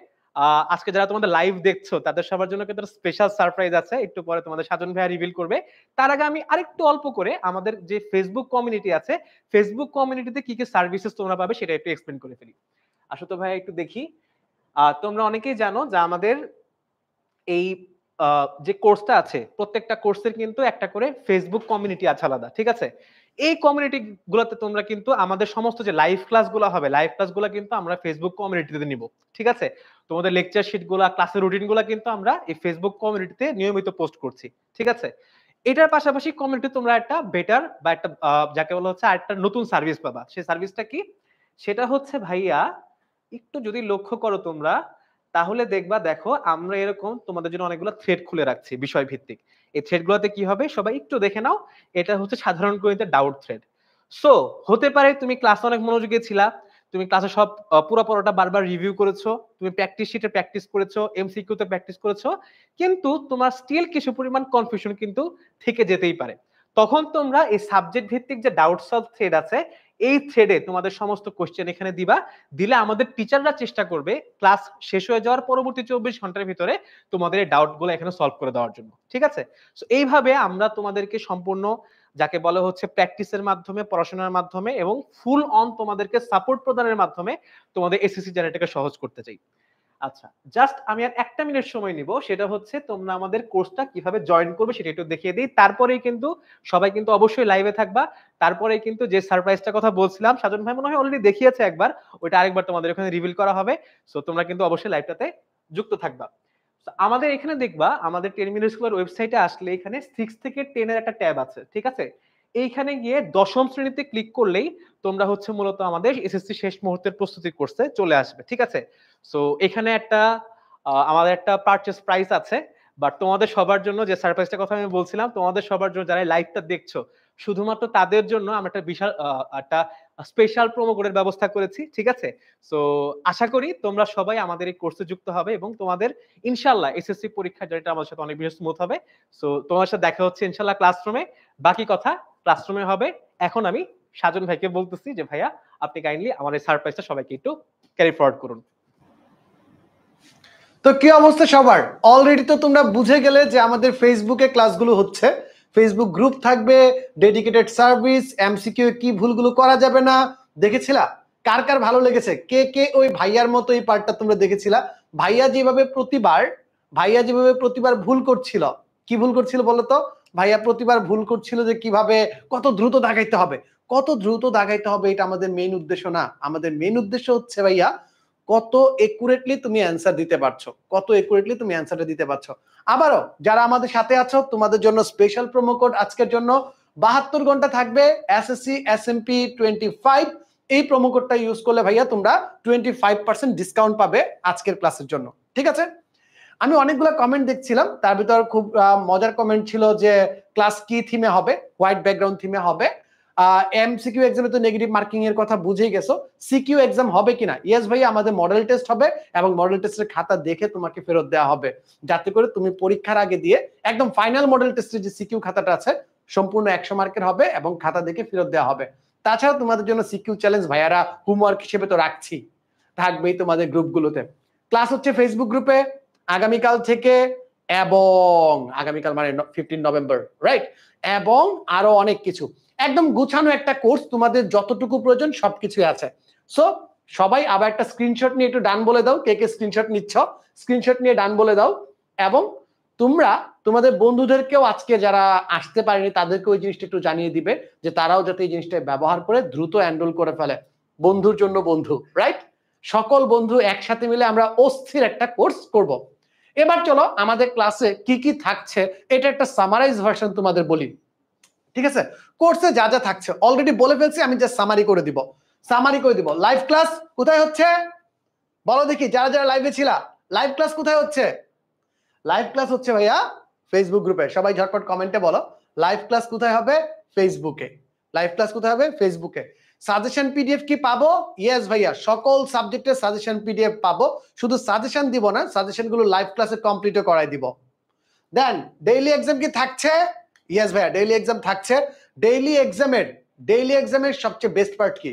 আজকে যারা তোমাদের লাইভ দেখছো তাদের সবার জন্য কিন্তু স্পেশাল সারপ্রাইজ আছে, একটু পরে তোমাদের সাজন ভাইয়া রিভিল করবে। তার আগে আমি আরেকটু অল্প করে আমাদের যে ফেসবুক কমিউনিটি আছে, ফেসবুক কমিউনিটিতে কি কি সার্ভিসেস তোমরা পাবে সেটা একটু এক্সপ্লেন করে ফেলি। আসো তো ভাইয়া একটু দেখি। তোমরা অনেকেই জানো যে আমাদের এই যে কোর্সটা আছে প্রত্যেকটা কোর্সের কিন্তু একটা করে ফেসবুক কমিউনিটি আছে আলাদা, ঠিক আছে? এই কমিউনিটি গুলোতে তোমরা কিন্তু আমাদের সমস্ত যে লাইভ ক্লাসগুলো হবে, লাইভ ক্লাসগুলো কিন্তু আমরা ফেসবুক কমিউনিটিতে নিব, ঠিক আছে? তোমাদের লেকচার শিটগুলো, ক্লাসের রুটিনগুলো কিন্তু আমরা এই ফেসবুক কমিউনিটিতে নিয়মিত পোস্ট করছি, ঠিক আছে? এটার পাশাপাশি কমিউনিটি তোমরা একটা বেটার বা একটা যাকে বলা হচ্ছে আরেকটা নতুন সার্ভিস পাবা। সেই সার্ভিসটা কি? সেটা হচ্ছে ভাইয়া একটু যদি লক্ষ্য করো তোমরা তাহলে দেখবা, দেখো আমরা এরকম তোমাদের জন্য অনেকগুলো থ্রেড খুলে রাখছি বিষয় ভিত্তিক। এই থ্রেডগুলোতে কি হবে সবাই একটু দেখে নাও। এটা হচ্ছে সাধারণ গণিতের ডাউট থ্রেড। সো হতে পারে তুমি ক্লাসে অনেক মনোযোগী ছিলা, তুমি ক্লাসে সব পুরো পড়াটা বারবার রিভিউ করেছো, তুমি প্র্যাকটিস শিটে প্র্যাকটিস করেছো, এমসিকিউ তে প্র্যাকটিস করেছো, কিন্তু তোমার স্টিল কিছু পরিমাণ কনফিউশন কিন্তু থেকে যেতেই পারে। তখন তোমরা এই সাবজেক্ট ভিত্তিক যে ডাউট সলভ থ্রেড আছে এই থ্রেডে তোমাদের সমস্ত কোশ্চেন এখানে দিবা, দিলে আমাদের টিচাররা চেষ্টা করবে ক্লাস শেষ হয়ে যাওয়ার পরবর্তী 24 ঘন্টার ভিতরে তোমাদের এই ডাউটগুলো এখানে সলভ করে দেওয়ার জন্য, ঠিক আছে? সো এইভাবে আমরা তোমাদেরকে সম্পূর্ণ যাকে বলা হচ্ছে প্র্যাকটিসের মাধ্যমে, পড়াশোনার মাধ্যমে এবং ফুল অন তোমাদেরকে সাপোর্ট প্রদানের মাধ্যমে তোমাদের এসএসসি জার্নিটাকে সহজ করতে চাই। আচ্ছা, জাস্ট আমি আর একটা মিনিট সময় নিব, সেটা হচ্ছে তোমরা আমাদের কোর্সটা কিভাবে জয়েন করবে সেটা একটু দেখিয়ে দিই। তারপরেই কিন্তু সবাই কিন্তু অবশ্যই লাইভে থাকবা। তারপরেই কিন্তু যে সারপ্রাইজটা কথা বলছিলাম সাজন ভাই মনে হয় অলরেডি দেখিয়েছে একবার, ওইটা আরেকবার তোমাদের ওখানে রিভিল করা হবে। সো তোমরা কিন্তু অবশ্যই লাইভটাতে যুক্ত থাকবা। আমাদের এখানে দেখবা আমাদের 10 মিনিট স্কুলের ওয়েবসাইটে আসলে এখানে 6 থেকে 10 এর একটা ট্যাব আছে, ঠিক আছে? এইখানে গিয়ে দশম শ্রেণীতে ক্লিক করলেই তোমরা হচ্ছে মূলত আমাদের এসএসসি শেষ মুহূর্তের প্রস্তুতি কোর্সে চলে আসবে, ঠিক আছে? সো এখানে একটা আমাদের একটা পারচেজ প্রাইস আছে, বাট তোমাদের সবার জন্য যে সারপ্রাইজটার কথা আমি বলছিলাম, তোমাদের সবার জন্য যারা লাইভটা দেখছো শুধুমাত্র তাদের জন্য আমরা একটা বিশাল একটা স্পেশাল প্রোমো কোডের ব্যবস্থা করেছি, ঠিক আছে? সো আশা করি তোমরা সবাই আমাদের এই কোর্সে যুক্ত হবে এবং তোমাদের ইনশাআল্লাহ এসএসসি পরীক্ষা যেটা আমাদের সাথে অনেক বেশি স্মুথ হবে। সো তোমার সাথে দেখা হচ্ছে ইনশাআল্লাহ ক্লাসরুমে। বাকি কথা ক্লাসরুমে হবে। এখন আমি সাজন ভাইকে বলতেছি যে ভাইয়া আপনি কাইন্ডলি আমার এই সারপ্রাইজটা সবাইকে একটু ক্যারি ফরওয়ার্ড করুন। তো কি অবস্থা সবার? অলরেডি তো তোমরা বুঝে গেলে যে আমাদের ফেসবুকে ক্লাসগুলো হচ্ছে, ফেসবুক গ্রুপ থাকবে, ডেডিকেটেড সার্ভিস, এমসিকিউ কি ভুলগুলো করা যাবে না দেখেছিলা? কার কার ভালো লেগেছে? কে কে ওই ভাইয়ার মতো এই পার্টটা তোমরা দেখেছিলা? ভাইয়া যেভাবে প্রতিবার ভুল করছিল, কি ভুল করছিল বলো তো? ভাইয়া প্রতিবার ভুল করছিল যে কিভাবে কত দ্রুত দাগাইতে হবে, এটা আমাদের মেইন উদ্দেশ্য না। আমাদের মেইন উদ্দেশ্য হচ্ছে ভাইয়া কত একুরেটলি তুমি অ্যান্সার দিতে পারছো, আবারও যারা আমাদের সাথে আছো তোমাদের জন্য স্পেশাল প্রোমো কোড আজকের জন্য 72 ঘন্টা থাকবে এসএসসি এসএমপি 25। এই প্রোমো কোডটা ইউজ করলে ভাইয়া তোমরা 25% ডিসকাউন্ট পাবে আজকের ক্লাসের জন্য, ঠিক আছে? আমি অনেকগুলো কমেন্ট দেখছিলাম, তার ভিতর খুব মজার কমেন্ট ছিল যে ক্লাস কি থিমে হবে, হোয়াইট ব্যাকগ্রাউন্ড থিমে হবে। এমসিকিউ এক্সামে তো নেগেটিভ মার্কিং এর কথা বুঝেই গেছো, সিকিউ এক্সাম হবে কিনা? ইয়েস ভাই, আমাদের মডেল টেস্ট হবে এবং মডেল টেস্টের খাতা দেখে তোমাকে ফেরত দেওয়া হবে, যাতে করে তুমি পরীক্ষার আগে দিয়ে একদম ফাইনাল মডেল টেস্টের যে সিকিউ খাতাটা আছে সম্পূর্ণ 100 মার্কের হবে এবং খাতা দেখে ফেরত দেওয়া হবে। তাছাড়া তোমাদের জন্য সিকিউ চ্যালেঞ্জ ভাইয়ারা হোমওয়ার্ক হিসেবে তো রাখছি, থাকবেই তোমাদের গ্রুপগুলোতে। ক্লাস হচ্ছে ফেসবুক গ্রুপে আগামীকাল থেকে, এবং আগামীকাল মানে 15 নভেম্বর, রাইট? এবং আরো অনেক কিছু, একদম গুছানো একটা কোর্স, তোমাদের যতটুকু প্রয়োজন সবকিছুই আছে। সো সবাই আবার একটা স্ক্রিনশট নিয়ে একটু ডান বলে দাও, কে কে স্ক্রিনশট নিচ্ছ, স্ক্রিনশট নিয়ে ডান বলে দাও। এবং তোমরা তোমাদের বন্ধুদেরকেও আজকে যারা আসতে পারেনি তাদেরকে ওই জিনিসটা একটু জানিয়ে দিবে, যে তারাও যাতে এই জিনিসটা ব্যবহার করে দ্রুত এনরোল করে ফেলে। বন্ধুর জন্য বন্ধু, রাইট? সকল বন্ধু একসাথে মিলে আমরা অস্থির একটা কোর্স করব। এবার চলো আমাদের ক্লাসে কি কি থাকছে এটা একটা সামারাইজ ভার্সন তোমাদের বলি, ঠিক আছে? কোর্সে যা যা থাকছে অলরেডি বলে ফেলছি, আমি জাস্ট সামারি করে দিব। লাইভ ক্লাস কোথায় হচ্ছে বলো দেখি, যারা যারা লাইভে ছিলা, লাইভ ক্লাস কোথায় হচ্ছে? লাইভ ক্লাস হচ্ছে ভাইয়া ফেসবুক গ্রুপে। সবাই ঝটপট কমেন্টে বলো লাইভ ক্লাস কোথায় হবে? ফেসবুকে। লাইভ ক্লাস কোথায় হবে? ফেসবুকে। সাজেশন পিডিএফ কি পাবো? ইয়েস ভাইয়া, সকল সাবজেক্টের সাজেশন পিডিএফ পাবো। শুধু সাজেশন দিব না, সাজেশন গুলো লাইভ ক্লাসে কমপ্লিটও করাই দিব। দেন ডেইলি এক্সাম কি থাকছে? ইয়েস ভাইয়া, ডেইলি এক্সাম থাকছে। ডেইলি এক্সামের সবচেয়ে বেস্ট পার্ট কি?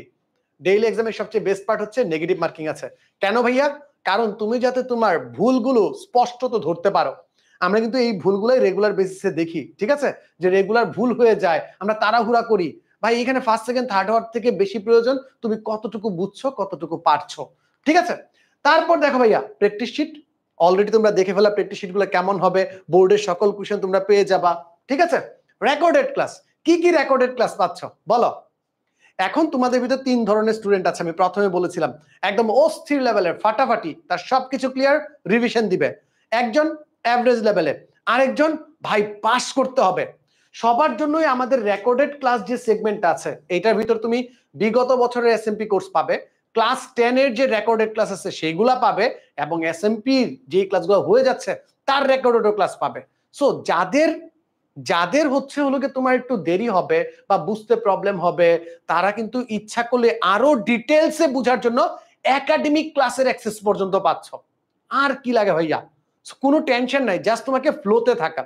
ডেইলি এক্সামের সবচেয়ে বেস্ট পার্ট হচ্ছে নেগেটিভ মার্কিং আছে। কেন ভাইয়া? কারণ তুমি যাতে তোমার ভুলগুলো স্পষ্টত ধরতে পারো। আমরা কিন্তু এই ভুলগুলোই রেগুলার বেসিসে দেখি, ঠিক আছে? যে রেগুলার ভুল হয়ে যায়, আমরা তাড়াহুড়া করি। ভাই এখানে ফার্স্ট সেকেন্ড থার্ড হওয়ার থেকে বেশি প্রয়োজন তুমি কতটুকু বুঝছো, কতটুকু পারছো, ঠিক আছে? তারপর দেখো ভাইয়া প্র্যাকটিস শিট অলরেডি তোমরা দেখে ফেলা, প্র্যাকটিস শিট গুলো কেমন হবে, বোর্ডের সকল কোশ্চেন তোমরা পেয়ে যাবা, ঠিক আছে? রেকর্ডেড ক্লাস, কি কি রেকর্ডেড ক্লাস পাচ্ছ বলো? এখন তোমাদের ভিতরে 3 ধরনের স্টুডেন্ট আছে, আমি প্রথমে বলেছিলাম, একদম অস্থির লেভেলের ফাটাফাটি তার সবকিছু ক্লিয়ার রিভিশন দিবে। একজন অ্যাভারেজ লেভেলে, আরেকজন ভাই পাস করতে হবে। সবার জন্যই আমাদের রেকর্ডেড ক্লাস যে সেগমেন্ট আছে, এটার ভিতর তুমি বিগত বছরের এসএমপি কোর্স পাবে, ক্লাস 10 এর যে রেকর্ডেড ক্লাস আছে সেগুলা পাবে, এবং এসএমপি যে ক্লাসগুলো হয়ে যাচ্ছে তার রেকর্ডেড ক্লাস পাবে। সো যাদের হচ্ছে হলো কি তোমার একটু দেরি হবে বা বুঝতে প্রবলেম হবে, তারা কিন্তু ইচ্ছা করলে আরো ডিটেলসে বোঝার জন্য একাডেমিক ক্লাসের অ্যাক্সেস পর্যন্ত পাচ্ছ। আর কি লাগে ভাইয়া? কোনো টেনশন নাই, জাস্ট তোমাকে ফ্লোতে থাকা।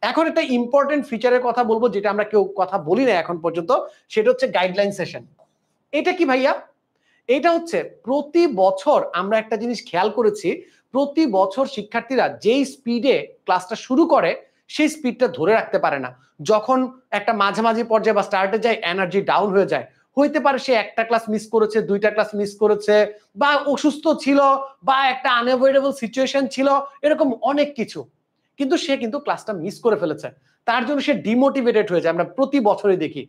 এখন একটা ইম্পর্টেন্ট ফিচারের কথা বলবো, যেটা আমরা কেউ কথা বলি না এখন পর্যন্ত, সেটা হচ্ছে গাইডলাইন সেশন। এটা কি ভাইয়া? এটা হচ্ছে প্রতি বছর আমরা একটা জিনিস খেয়াল করেছি, প্রতি বছর শিক্ষার্থীরা যেই স্পিডে ক্লাসটা শুরু করে সেই স্পিডটা ধরে রাখতে পারে না। যখন একটা মাঝামাঝি পর্যায়ে বা স্টার্টে যায় এনার্জি ডাউন হয়ে যায়। হইতে পারে সে একটা ক্লাস মিস করেছে, 2টা ক্লাস মিস করেছে, বা অসুস্থ ছিল, বা একটা আনএভয়েডেবল সিচুয়েশন ছিল, এরকম অনেক কিছু, কিন্তু সে কিন্তু ক্লাসটা মিস করে ফেলেছে, তার জন্য সে ডিমোটিভেটেড হয়ে যায়। আমরা প্রতি বছরই দেখি।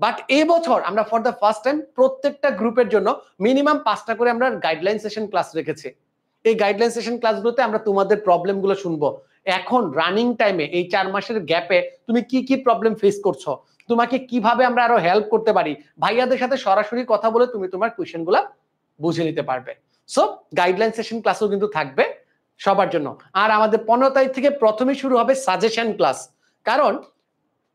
বাট এই বছর আমরা ফর দ্য ফার্স্ট টাইম প্রত্যেকটা গ্রুপের জন্য মিনিমাম 5টা করে আমরা গাইডলাইন সেশন ক্লাস রেখেছি। এই গাইডলাইন সেশন ক্লাসগুলোতে আমরা তোমাদের প্রবলেমগুলো শুনবো। এখন রানিং টাইমে এই 4 মাসের গ্যাপে তুমি কি কি প্রবলেম ফেস করছো, তোমাকে কিভাবে আমরা আরো হেল্প করতে পারি, ভাইয়াদের সাথে সরাসরি কথা বলে তুমি তোমার কোয়েশ্চেনগুলো বুঝে নিতে পারবে। সো গাইডলাইন সেশন ক্লাসও কিন্তু থাকবে সবার জন্য। আর আমাদের 15 তারিখ থেকে প্রথমে শুরু হবে সাজেশন ক্লাস, কারণ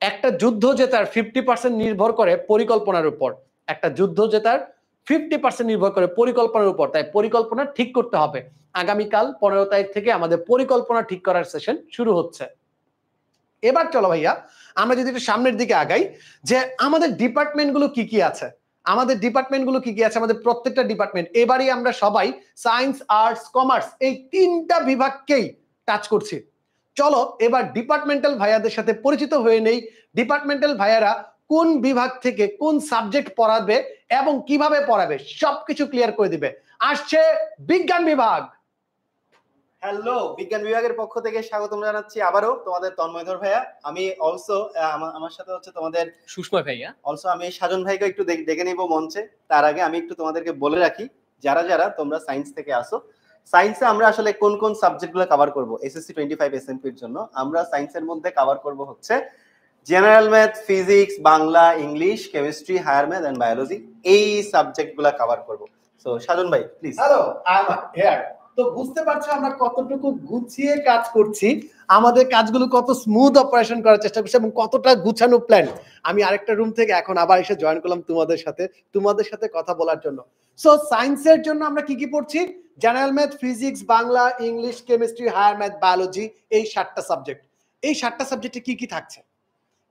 একটা যুদ্ধ জেতার 50% নির্ভর করে পরিকল্পনার উপর। একটা যুদ্ধ জেতার 50% নির্ভর করে পরিকল্পনার উপর, তাই পরিকল্পনা ঠিক করতে হবে। আগামীকাল 15 তারিখ থেকে আমাদের পরিকল্পনা ঠিক করার সেশন শুরু হচ্ছে। এবার চলো ভাইয়া আমরা যদি একটু সামনের দিকে আগাই, যে আমাদের ডিপার্টমেন্টগুলো কি কি আছে। আমাদের প্রত্যেকটা ডিপার্টমেন্ট এবারই আমরা সবাই সায়েন্স, আর্টস, কমার্স এই 3টা বিভাগকেই টাচ করছি। চলো এবার ডিপার্টমেন্টাল ভাইয়াদের সাথে পরিচিত হয়ে নেই। ডিপার্টমেন্টাল ভাইয়ারা কোন বিভাগ থেকে কোন সাবজেক্ট পড়াবে এবং কিভাবে পড়াবে সবকিছু ক্লিয়ার করে দিবে। আসছে বিজ্ঞান বিভাগ। হ্যালো, বিজ্ঞান বিভাগের পক্ষ থেকে স্বাগতম জানাচ্ছি আবারও তোমাদের তন্ময়ধর ভাইয়া। আমি অলসো আমার সাথে হচ্ছে তোমাদের সুষময় ভাইয়া। অলসো আমি সাজন ভাইকে একটু ডেকে নিব মঞ্চে। তার আগে আমি একটু তোমাদেরকে বলে রাখি, যারা যারা তোমরা সায়েন্স থেকে আসো, সায়েন্সে আমরা আসলে কোন কোন সাবজেক্টগুলো কভার করব এসএসসি 25 এসএমপি এর জন্য। আমরা সায়েন্সের মধ্যে কভার করব হচ্ছে general math, physics, Bangla, English, chemistry, higher math and biology, এই সাবজেক্টগুলো কভার করব। সো সাজন ভাই please. Hello, I am here. তো বুঝতে পারছো আমরা কতটুকু গুছিয়ে কাজ করছি, আমাদের কাজগুলো কত স্মুথ অপারেশন করার চেষ্টা করছি এবং কতটা গুছানো প্ল্যান। আমি আরেকটা রুম থেকে এখন আবার এসে জয়েন করলাম তোমাদের সাথে কথা বলার জন্য। সো সায়েন্সের জন্য আমরা কি কি পড়ছি? General math, physics, Bangla, English, chemistry, higher math, biology, এই 7টা সাবজেক্ট। এই 7টা সাবজেক্টে কি কি থাকছে?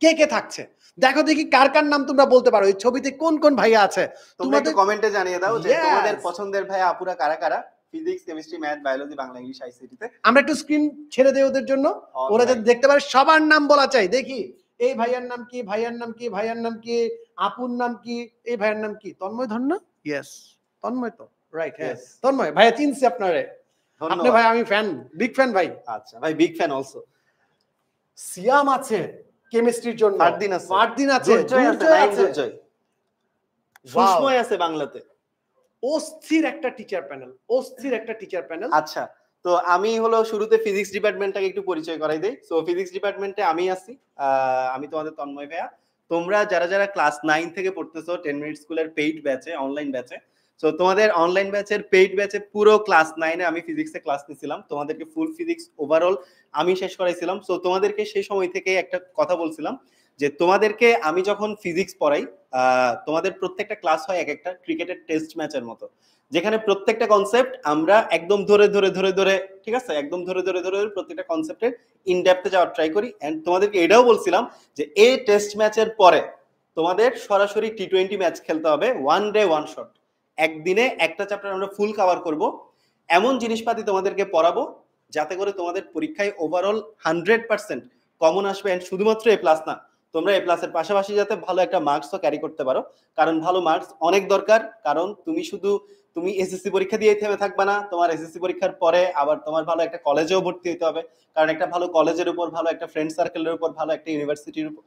কে কে থাকছে দেখো দেখি, কার কার নাম তোমরা বলতে পারো, এই ছবিতে কোন কোন ভাইয়া আছে তোমরা একটু কমেন্টে জানিয়ে দাও যে Yes! তোমাদের পছন্দের ভাই আপুরা কারা কারা physics, chemistry, math, biology, Bangla, English, ICT তে। আমরা একটু স্ক্রিন ছেড়ে দেই ওদের জন্য, ওরা যাতে দেখতে পারে। সবার নাম বলা চাই, দেখি এই ভাইয়ার নাম কি, ভাইয়ার নাম কি, ভাইয়ার নাম কি, আপুর নাম কি, এই ভাইয়ার নাম কি, তন্ময় ধন্য। ইয়েস, তন্ময় তো রাইট। হ্যাঁ Yes. তন্ময় ভাইয়া, চিনছি আপনারে। আপনি ধন্যবাদ ভাই, আমি ফ্যান, বিগ ফ্যান ভাই। আচ্ছা ভাই, বিগ ফ্যান অলসো। সিয়াম আছে কেমিস্ট্রির জন্য, ফারদিন আছে, ফারদিন আছে, দুর্জয় আছে, দুর্জয় নাইম আছে, দুর্জয়, সুষ্ময় আছে বাংলাতে। অস্থির একটা টিচার প্যানেল, অস্থির একটা টিচার প্যানেল। আচ্ছা, তো আমি হলো শুরুতে ফিজিক্স ডিপার্টমেন্টটাকে একটু পরিচয় করাই দেই। সো ফিজিক্স ডিপার্টমেন্টে আমি আছি, আমি তোমাদের তন্ময় ভাইয়া। তোমরা যারা যারা ক্লাস 9 থেকে পড়তেছো 10 মিনিট স্কুলের পেইড ব্যাচে, অনলাইন ব্যাচে, সো তোমাদের অনলাইন ব্যাচের পেইড ব্যাচে পুরো ক্লাস 9 এ আমি ফিজিক্সে ক্লাস নিছিলাম, তোমাদেরকে ফুল ফিজিক্স ওভারঅল আমি শেষ করাইছিলাম। সো তোমাদেরকে সেই সময় থেকে একটা কথা বলছিলাম যে তোমাদেরকে আমি যখন ফিজিক্স পড়াই, তোমাদের প্রত্যেকটা ক্লাস হয় এক একটা ক্রিকেটের টেস্ট ম্যাচের মতো, যেখানে প্রত্যেকটা কনসেপ্ট আমরা একদম ধরে ধরে ধরে ধরে, ঠিক আছে, একদম ধরে ধরে ধরে প্রত্যেকটা কনসেপ্টের ইন ডেপথে যাওয়ার ট্রাই করি। এন্ড তোমাদেরকে এটাও বলছিলাম যে এই টেস্ট ম্যাচের পরে তোমাদের সরাসরি টি20 ম্যাচ খেলতে হবে, ওয়ান ডে ওয়ান শট, একদিনে একটা চ্যাপ্টার আমরা ফুল কভার করব, এমন জিনিসপাতি তোমাদেরকে পড়াবো যাতে করে তোমাদের পরীক্ষায় ওভারঅল 100% কমন আসবে। এন্ড শুধুমাত্র এ প্লাস না, তোমরা এ প্লাসের পাশাপাশি যাতে ভালো একটা মার্কসও ক্যারি করতে পারো, কারণ ভালো মার্কস অনেক দরকার। কারণ তুমি এসএসসি পরীক্ষা দিয়ে থেমে থাকবে না, তোমার এসএসসি পরীক্ষার পরে আবার তোমার ভালো একটা কলেজেও ভর্তি হতে হবে, কারণ একটা ভালো কলেজের উপর, ভালো একটা ফ্রেন্ড সার্কেলের উপর, ভালো একটা ইউনিভার্সিটির উপর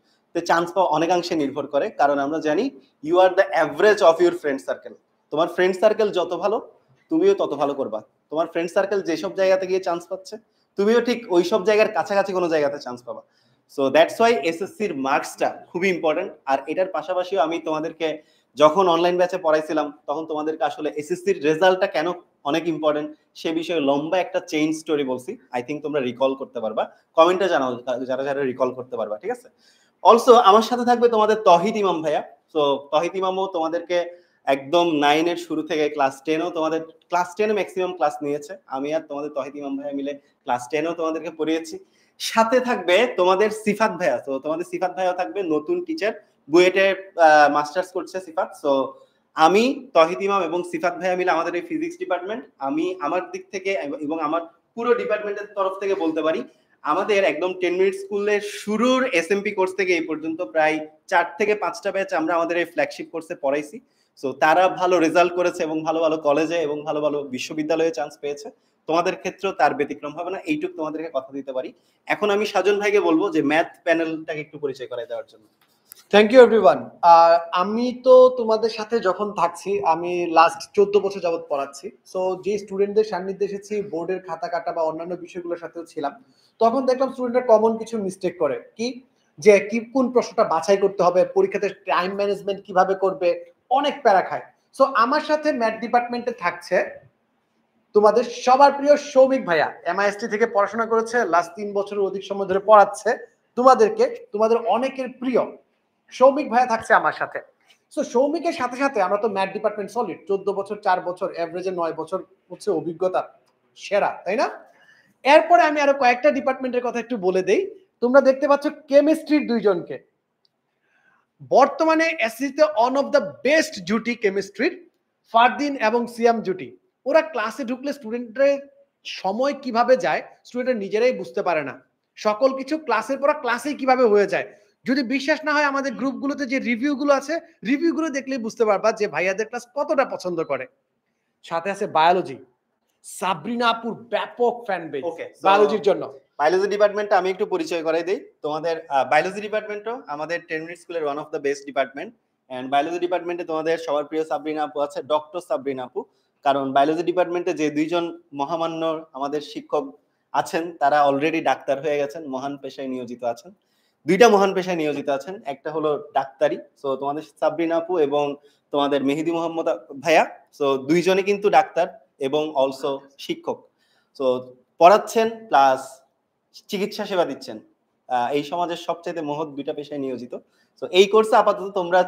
চান্স পাওয়া অনেকাংশে নির্ভর করে। কারণ আমরা জানি you are the average of your friend circle. তোমার ফ্রেন্ড সার্কেল যত ভালো, তুমিও তত ভালো করবা। তোমার ফ্রেন্ড সার্কেল যেসব জায়গাতে গিয়ে চান্স পাচ্ছে, তুমিও ঠিক ওই সব জায়গার কাছাকাছি কোনো জায়গাতে চান্স পাবা। সো দ্যাটস ওয়াই এসএসসির মার্কসটা খুবই ইম্পর্টেন্ট। আর এটার পাশাপাশিও আমি তোমাদেরকে যখন অনলাইন ব্যাচে পড়াইছিলাম, তখন তোমাদেরকে আসলে এসএসসির রেজাল্টটা কেন অনেক ইম্পর্টেন্ট সে বিষয়ে লম্বা একটা চেইন স্টোরি বলছি। আই থিঙ্ক তোমরা রিকল করতে পারবা, কমেন্টে জানাও যারা যারা রিকল করতে পারবা, ঠিক আছে। অলসো আমার সাথে থাকবে তোমাদের তহিদ ইমাম ভাইয়া। সো তহিদ ইমামও তোমাদেরকে একদম 9 এর শুরু থেকে ক্লাস 10ও তোমাদের, ক্লাস 10 এ ম্যাক্সিমাম ক্লাস নিয়েছে, আমি আর তোমাদের তহিদ ইমাম ভাইয়া মিলে ক্লাস 10ও তোমাদেরকে পড়িয়েছি। সাথে থাকবে তোমাদের সিফাত ভাইয়া। তো তোমাদের সিফাত ভাইয়াও থাকবে, নতুন টিচার, বুয়েটে মাস্টার্স করছে সিফাত। সো আমি, তহিদ ইমাম এবং সিফাত ভাইয়া মিলে আমাদের এই ফিজিক্স ডিপার্টমেন্ট, আমি আমার দিক থেকে এবং আমার পুরো ডিপার্টমেন্টের তরফ থেকে বলতে পারি, আমাদের একদম 10 মিনিট স্কুলের শুরুর এসএমপি কোর্স থেকে এই পর্যন্ত প্রায় 4 থেকে 5টা ব্যাচ আমরা আমাদের এই ফ্ল্যাগশিপ কোর্সে পড়াইছি। সো তারা ভালো রেজাল্ট করেছে এবং ভালো ভালো কলেজে এবং ভালো ভালো বিশ্ববিদ্যালয়ে চান্স পেয়েছে। তোমাদের ক্ষেত্রেও তার ব্যতিক্রম হবে না, এইটুক তোমাদেরকে কথা দিতে পারি। এখন আমি সাজন ভাইকে বলবো যে ম্যাথ প্যানেলটাকে একটু পরিচয় করাই দেওয়ার জন্য। Thank you everyone. আমি তো তোমাদের সাথে যখন থাকছি, আমি লাস্ট 14 বছর যাবত পড়াচ্ছি। সো যে স্টুডেন্টদের সান্নিধ্যে এসেছি, বোর্ডের খাতা কাটা বা অন্যান্য বিষয়গুলোর সাথেও ছিলাম, তখন দেখলাম স্টুডেন্টরা কমন কিছু মিস্টেক করে। কি যে কি কোন প্রশ্নটা বাছাই করতে হবে, পরীক্ষাতে টাইম ম্যানেজমেন্ট কিভাবে করবে, অনেক প্যারা খায়। সো আমার সাথে ম্যাথ ডিপার্টমেন্টে থাকছে তোমাদের সবার প্রিয় সৌমিক ভাইয়া, এমআইএসটি থেকে পড়াশোনা করেছে, লাস্ট 3 বছরের অধিক সময় ধরে পড়াচ্ছে তোমাদেরকে, তোমাদের অনেকের প্রিয় সৌমিক ভাইয়া থাকছে আমার সাথে। সো সৌমিকের সাথে সাথে আমরা তো ম্যাথ ডিপার্টমেন্ট সলিড 14 বছর, 4 বছর এভারেজে 9 বছর হচ্ছে অভিজ্ঞতা, সেরা, তাই না? এরপরে আমি আরো কয়েকটা ডিপার্টমেন্টের কথা একটু বলে দেই। তোমরা দেখতে পাচ্ছ কেমিস্ট্রির দুইজনকে, বর্তমানে এসএসসিতে অন অফ দ্য বেস্ট জুটি কেমিস্ট্রির ফারদিন এবং সিয়াম জুটি। ওরা ক্লাসে ঢুকলে স্টুডেন্টদের সময় কিভাবে যায় স্টুডেন্টরা নিজেরাই বুঝতে পারে না। সকল কিছু ক্লাসের পর ক্লাসেই কিভাবে হয়ে যায়। যদি বিশ্বাস না হয়, আমাদের গ্রুপগুলোতে যে রিভিউগুলো আছে, রিভিউগুলো দেখলেই বুঝতে পারবা যে ভাইয়াদের ক্লাস কতটা পছন্দ করে। সাথে আছে বায়োলজি, সাবরিনা আপুর ব্যাপক ফ্যান বেজ বায়োলজির জন্য। বায়োলজি ডিপার্টমেন্টটা আমি একটু পরিচয় করাই দেই তোমাদের। বায়োলজি ডিপার্টমেন্টও আমাদের 10 মিনিট স্কুলের one of the best department. And biology ডিপার্টমেন্টে তোমাদের সবার প্রিয় সাবরিনা আপু আছে, ডক্টর সাবরিনা আপু। কারণ বায়োলজি ডিপার্টমেন্টে যে দুইজন মহামান্য আমাদের শিক্ষক আছেন, তারা অলরেডি ডাক্তার হয়ে গেছেন, মহান পেশায় নিয়োজিত আছেন। দুইটা মহান পেশায় নিয়োজিত আছেন, একটা হলো ডাক্তারি, সো তোমাদের সাবরিনা আপু, এবং তোমাদের মেহেদি মোহাম্মদ ভাইয়া। সো দুইজনে কিন্তু ডাক্তার এবং অলসো শিক্ষক। সো পড়াচ্ছেন প্লাস চিকিৎসা সেবা দিচ্ছেন, এই সমাজের সবচেয়ে মহৎ দুইটা পেশায় নিয়োজিত। তো এই কোর্সে আপাতত তোমরা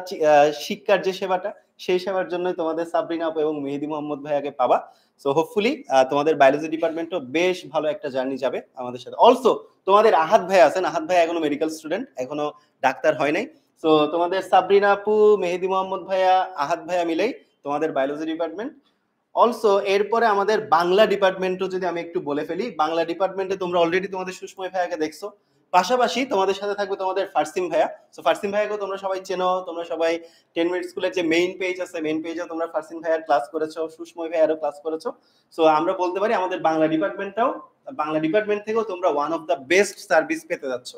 শিক্ষার যে সেবাটা, সেই সেবার জন্য তোমাদের সাবরিনা আপু এবং মেহেদি মোহাম্মদ ভাইয়াকে পাবা। সো হোপফুলি তোমাদের বায়োলজি ডিপার্টমেন্টও বেশ ভালো একটা জার্নি যাবে আমাদের সাথে। অলসো তোমাদের আহাদ ভাই আছেন, আহাদ ভাই এখনো মেডিকেল স্টুডেন্ট, এখনো ডাক্তার হয় নাই। তো তোমাদের সাবরিনা আপু, মেহেদি মোহাম্মদ ভাইয়া, আহাদ ভাইয়া মিলেই তোমাদের বায়োলজি ডিপার্টমেন্ট। অলসো এরপরে আমাদের বাংলা ডিপার্টমেন্টও যদি আমি একটু বলে ফেলি, বাংলা ডিপার্টমেন্টে তোমরা অলরেডি তোমাদের সুষময় ভাইয়াকে দেখছো, পাশাপাশি তোমাদের সাথে থাকবে তোমাদের ফারসিম ভাইয়া। সো ফারসিম ভাইয়াকেও তোমরা সবাই চেনো, তোমরা সবাই 10 মিনিট স্কুলের যে মেইন পেজ আছে, মেইন পেজে তোমরা ফারসিম ভাইয়ার ক্লাস করেছো, সুষময় ভাইয়ারও ক্লাস করেছো। সো আমরা বলতে পারি আমাদের বাংলা ডিপার্টমেন্ট থেকেও তোমরা one of the best service পেতে যাচ্ছ।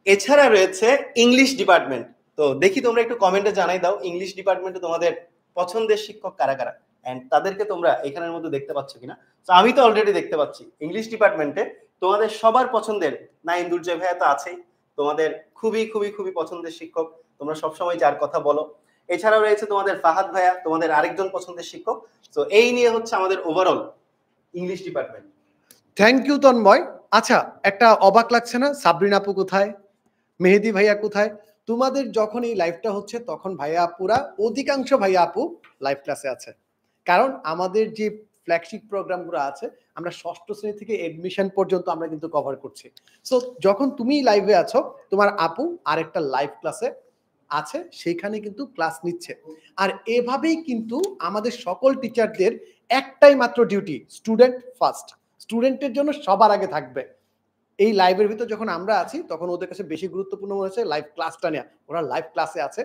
এছাড়া রয়েছে ইংলিশ ডিপার্টমেন্ট। তো দেখি তোমরা একটু কমেন্টে জানাই দাও ইংলিশ ডিপার্টমেন্টে তোমাদের পছন্দের শিক্ষক কারা কারা, এন্ড তাদেরকে তোমরা এখানের মধ্যে দেখতে পাচ্ছ কিনা। তো আমি তো অলরেডি দেখতে পাচ্ছি ইংলিশ ডিপার্টমেন্টে তোমাদের সবার পছন্দের নাইম দুর্জয় ভাইয়া তো আছেই, তোমাদের খুবই খুবই খুবই পছন্দের শিক্ষক, তোমরা সবসময় যার কথা বলো। এছাড়াও রয়েছে তোমাদের ফাহাদ ভাইয়া, তোমাদের আরেকজন পছন্দের শিক্ষক। তো এই নিয়ে হচ্ছে আমাদের overall English department. Thank you Tanmoy. আচ্ছা, একটা অবাক লাগছে না, সাবরিনা আপু কোথায়, মেহেদি ভাইয়া কোথায়? তোমাদের যখন এই লাইভটা হচ্ছে তখন ভাইয়া আপুরা, অধিকাংশ ভাইয়া আপু লাইভ ক্লাসে আছে, কারণ আমাদের যে ফ্ল্যাগশিপ প্রোগ্রামগুলো আছে আমরা ষষ্ঠ শ্রেণী থেকে এডমিশন পর্যন্ত আমরা কিন্তু কভার করছি। সো যখন তুমি লাইভে আছো, তোমার আপু আরেকটা লাইভ ক্লাসে আছে, সেইখানে কিন্তু ক্লাস নিচ্ছে। আর এভাবেই কিন্তু আমাদের সকল টিচারদের একটাই মাত্র ডিউটি, স্টুডেন্ট ফার্স্ট, স্টুডেন্টের জন্য সবার আগে থাকবে। এই লাইভের ভিতর যখন আমরা আছি তখন ওদের কাছে বেশি গুরুত্বপূর্ণ মনে হচ্ছে লাইভ ক্লাসটা নেওয়া, ওরা লাইভ ক্লাসে আছে।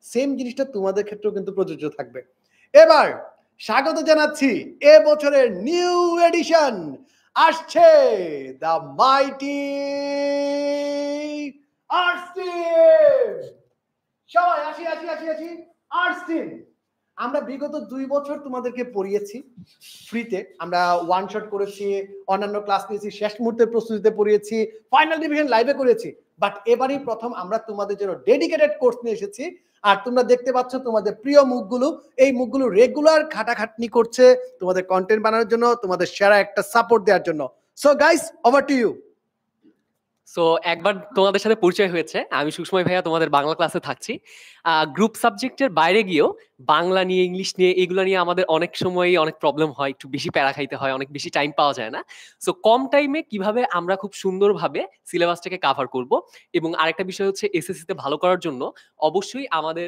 সেম জিনিসটা তোমাদের ক্ষেত্রেও কিন্তু প্রযোজ্য থাকবে। এবার স্বাগত জানাচ্ছি এ বছরের নিউ এডিশন, আসছে দ্য মাইটি আর্টস টিম। সবাই আসি আসি আসি আসি, আর্টস টিম। আমরা বিগত 2 বছর তোমাদেরকে পড়িয়েছি ফ্রিতে, আমরা ওয়ান শট করেছি, অন্যান্য ক্লাস নিয়েছি, শেষ মুহূর্তের প্রস্তুতিতে পড়িয়েছি, ফাইনাল ডিভিশন লাইভে করেছি। বাট এবারই প্রথম আমরা তোমাদের জন্য ডেডিকেটেড কোর্স নিয়ে এসেছি। আর তোমরা দেখতে পাচ্ছ তোমাদের প্রিয় মুখগুলো, এই মুখগুলো রেগুলার খাটাখাটনি করছে তোমাদের কন্টেন্ট বানানোর জন্য, তোমাদের সেরা একটা সাপোর্ট দেওয়ার জন্য। So guys, over to you. So একবার তোমাদের সাথে পরিচয় হয়েছে, আমি সুষময় ভাইয়া তোমাদের বাংলা ক্লাসে থাকছি। গ্রুপ সাবজেক্টের বাইরে গিয়েও বাংলা নিয়ে, ইংলিশ নিয়ে, এগুলো নিয়ে আমাদের অনেক সময় অনেক প্রবলেম হয়, একটু বেশি প্যারা খাইতে হয়, অনেক বেশি টাইম পাওয়া যায় না। সো কম টাইমে কিভাবে আমরা খুব সুন্দরভাবে সিলেবাসটাকে কাভার করব। এবং আরেকটা বিষয় হচ্ছে এসএসসিতে ভালো করার জন্য অবশ্যই আমাদের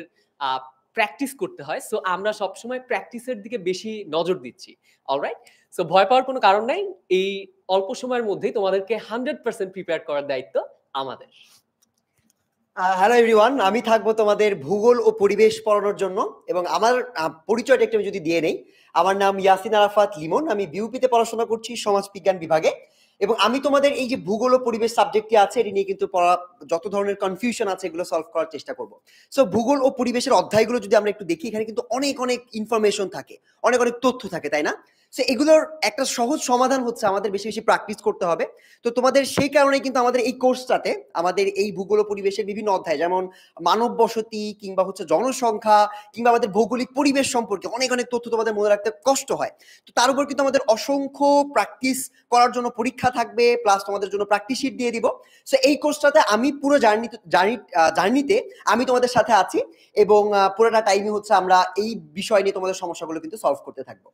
প্র্যাকটিস করতে হয়। সো আমরা সবসময় প্র্যাকটিসের দিকে বেশি নজর দিচ্ছি। অলরাইট, সো ভয় পাওয়ার কোনো কারণ নাই, এই অল্প সময়ের মধ্যেই তোমাদেরকে 100% প্রিপেয়ার করার দায়িত্ব আমাদের। হ্যালো এভরিওয়ান, আমি থাকবো তোমাদের ভূগোল ও পরিবেশ পড়ানোর জন্য। এবং আমার পরিচয়টা একটু যদি দিয়ে নেই, আমার নাম ইয়াসিন আরাফাত লিমন, আমি বিউপিতে পড়াশোনা করছি সমাজবিজ্ঞান বিভাগে। এবং আমি তোমাদের এই যে ভূগোল ও পরিবেশ সাবজেক্টটি আছে, এটি নিয়ে কিন্তু যত ধরনের কনফিউশন আছে এগুলো সলভ করার চেষ্টা করব। সো ভূগোল ও পরিবেশের অধ্যায়গুলো যদি আমরা একটু দেখি, এখানে কিন্তু অনেক অনেক ইনফরমেশন থাকে, অনেক অনেক তথ্য থাকে, তাই না? সো এগুলোর একটা সহজ সমাধান হচ্ছে আমাদের বেশি বেশি প্র্যাকটিস করতে হবে। তো তোমাদের সেই কারণে কিন্তু আমাদের এই কোর্সটাতে আমাদের এই ভূগোল ও পরিবেশের বিভিন্ন অধ্যায়, যেমন মানব বসতি কিংবা হচ্ছে জনসংখ্যা কিংবা আমাদের ভৌগোলিক পরিবেশ সম্পর্কে অনেক অনেক তথ্য তোমাদের মনে রাখতে কষ্ট হয়। তো তার উপর কিন্তু আমাদের অসংখ্য প্র্যাকটিস করার জন্য পরীক্ষা থাকবে, প্লাস তোমাদের জন্য প্র্যাকটিস শিট দিয়ে দিব। সো এই কোর্সটাতে আমি পুরো জার্নিতে আমি তোমাদের সাথে আছি, এবং পুরোটা টাইমই হচ্ছে আমরা এই বিষয় নিয়ে তোমাদের সমস্যাগুলো কিন্তু সলভ করতে থাকবো।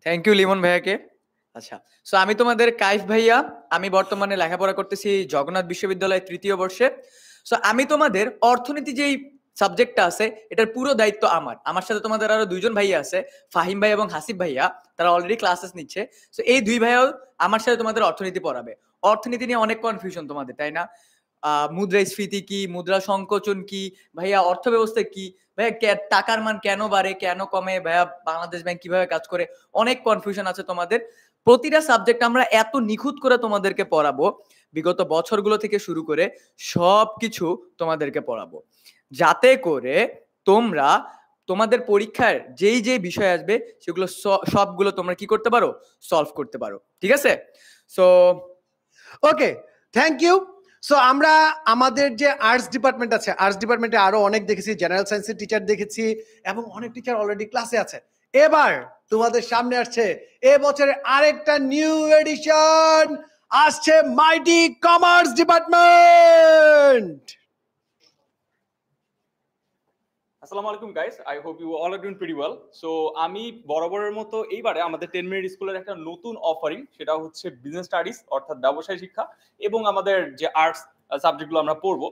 থ্যাংক ইউ লিমন ভাইয়াকে। আচ্ছা, সো আমি তোমাদের কাইফ ভাইয়া, আমি বর্তমানে লেখাপড়া করতেছি জগন্নাথ বিশ্ববিদ্যালয়ের 3য় বর্ষে। সো আমি তোমাদের অর্থনীতি যেই সাবজেক্টটা আছে এটার পুরো দায়িত্ব আমার সাথে তোমাদের আরো 2জন ভাইয়া আছে, ফাহিম ভাই এবং হাসিব ভাইয়া, তারা অলরেডি ক্লাসেস নিচ্ছে। সো এই 2 ভাইয়াও আমার সাথে তোমাদের অর্থনীতি পড়াবে। অর্থনীতি নিয়ে অনেক কনফিউশন তোমাদের, তাই না? মুদ্রাস্ফীতি কি, মুদ্রা সংকোচন কি, ভাইয়া অর্থ ব্যবস্থা কি, ভাইয়া টাকার মান কেন বাড়ে কেন কমে, ভাইয়া বাংলাদেশ ব্যাংক কিভাবে কাজ করে, অনেক কনফিউশন আছে তোমাদের। প্রতিটা সাবজেক্ট আমরা এত নিখুঁত করে তোমাদেরকে পড়াবো, বিগত বছরগুলো থেকে শুরু করে সবকিছু তোমাদেরকে পড়াবো, যাতে করে তোমরা তোমাদের পরীক্ষার যেই যেই বিষয় আসবে সেগুলো সবগুলো তোমরা কি করতে পারো, সলভ করতে পারো। ঠিক আছে? So okay, thank you. So আমরা আমাদের যে আর্টস ডিপার্টমেন্ট আছে, আর্টস ডিপার্টমেন্টে আরো অনেক দেখেছি, জেনারেল সায়েন্সের টিচার দেখেছি, এবং অনেক টিচার অলরেডি ক্লাসে আছে। এবার তোমাদের সামনে আসছে এ বছরের আরেকটা নিউ এডিশন, আসছে মাইটি কমার্স ডিপার্টমেন্ট। আসসালামু আলাইকুম guys, I hope you all are doing pretty well. So আমি বরাবরের মতো এইবারে আমাদের 10 মিনিট স্কুলের একটা নতুন অফারিং, সেটা হচ্ছে বিজনেস স্টাডিজ অর্থাৎ ব্যবসায় শিক্ষা, এবং আমাদের যে আর্টস সাবজেক্টগুলো আমরা পড়বো।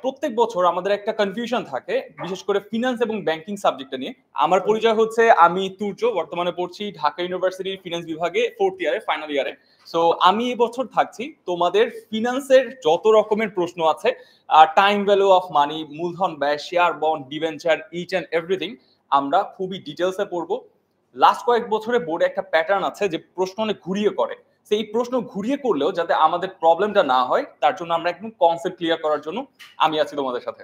প্রত্যেক বছর আমাদের একটা কনফিউশন থাকে, বিশেষ করে ফিনান্স এবং ব্যাংকিং সাবজেক্টটা নিয়ে। আমার পরিচয় হচ্ছে, আমি তুর্য, বর্তমানে পড়ছি ঢাকা ইউনিভার্সিটির ফিনান্স বিভাগে 4th ইয়ারে, ফাইনাল ইয়ারে। সো আমি এবছর থাকছি তোমাদের ফিনান্সের যত রকমের প্রশ্ন আছে, টাইম ভ্যালু অফ মানি, মূলধন ব্যয়, share, bond, debenture, each and everything আমরা খুবই ডিটেলসে পড়বো। লাস্ট কয়েক বছরে বোর্ডে একটা প্যাটার্ন আছে যে প্রশ্ন অনেক ঘুরিয়ে করে, সেই প্রশ্ন ঘুরিয়ে করলেও যাতে আমাদের প্রবলেমটা না হয়, তার জন্য আমরা একদম কনসেপ্ট ক্লিয়ার করার জন্য আমি আছি তোমাদের সাথে।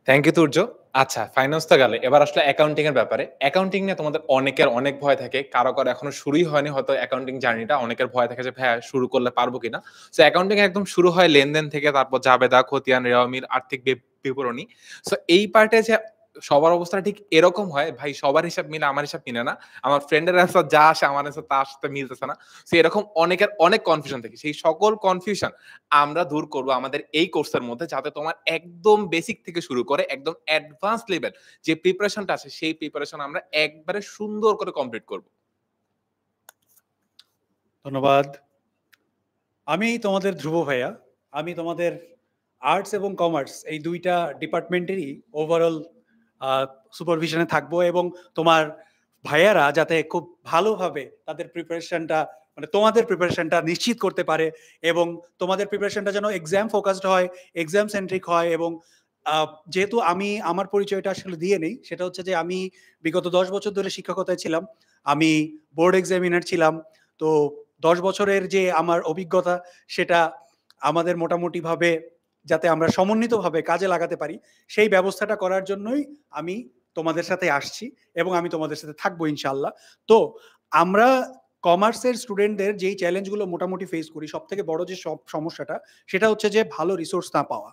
Thank you Turjo. আচ্ছা, ফাইন্যান্স তো গেলে, এবার আসলে অ্যাকাউন্টিং এর ব্যাপারে। অ্যাকাউন্টিং নিয়ে তোমাদের অনেকের অনেক ভয় থাকে, কারো কারো এখনো শুরুই হয়নি হয়তো অ্যাকাউন্টিং জার্নিটা, অনেকের ভয় থাকে যে ভাইয়া শুরু করলে পারবো কিনা। সো অ্যাকাউন্টিং একদম শুরু হয় লেনদেন থেকে, তারপর জাবেদা, খতিয়ান, রেওয়ামির, আর্থিক বিবরণী। সো এই পার্টে যে সবার অবস্থা ঠিক এরকম হয়, ভাই সবার হিসাব মিলে আমার হিসাব মিলে না, আমার ফ্রেন্ডের অ্যান্সার যা আসে আমার অ্যান্সার তার সাথে মিলতেছে না। সো এরকম অনেকের অনেক কনফিউশন থাকে, সেই সকল কনফিউশন আমরা দূর করবো আমাদের এই কোর্সের মধ্যে, যাতে তোমার একদম বেসিক থেকে শুরু করে একদম অ্যাডভান্স লেভেল যে প্রিপারেশনটা আছে, সেই প্রিপারেশন আমরা একবারে সুন্দর করে কমপ্লিট করব। ধন্যবাদ। আমি তোমাদের ধ্রুব ভাইয়া। আমি তোমাদের আর্টস এবং কমার্স এই দুইটা ডিপার্টমেন্টেরই ওভারঅল সুপারভিশনে থাকবো, এবং তোমার ভাইয়ারা যাতে খুব ভালোভাবে তাদের প্রিপারেশনটা, মানে তোমাদের প্রিপারেশনটা নিশ্চিত করতে পারে, এবং তোমাদের প্রিপারেশনটা যেন এক্সাম ফোকাসড হয়, এক্সাম সেন্ট্রিক হয়। এবং যেহেতু আমি আমার পরিচয়টা আসলে দিয়ে নেই, সেটা হচ্ছে যে আমি বিগত 10 বছর ধরে শিক্ষকতায় ছিলাম, আমি বোর্ড এক্সামিনার ছিলাম। তো 10 বছরের যে আমার অভিজ্ঞতা, সেটা আমাদের মোটামুটিভাবে যাতে আমরা সমন্বিতভাবে কাজে লাগাতে পারি, সেই ব্যবস্থাটা করার জন্যই আমি তোমাদের সাথে আসছি, এবং আমি তোমাদের সাথে থাকবো ইনশাল্লাহ। তো আমরা কমার্সের স্টুডেন্টদের যেই চ্যালেঞ্জগুলো মোটামুটি ফেস করি, সব থেকে বড় যে সমস্যাটা, সেটা হচ্ছে যে ভালো রিসোর্স না পাওয়া।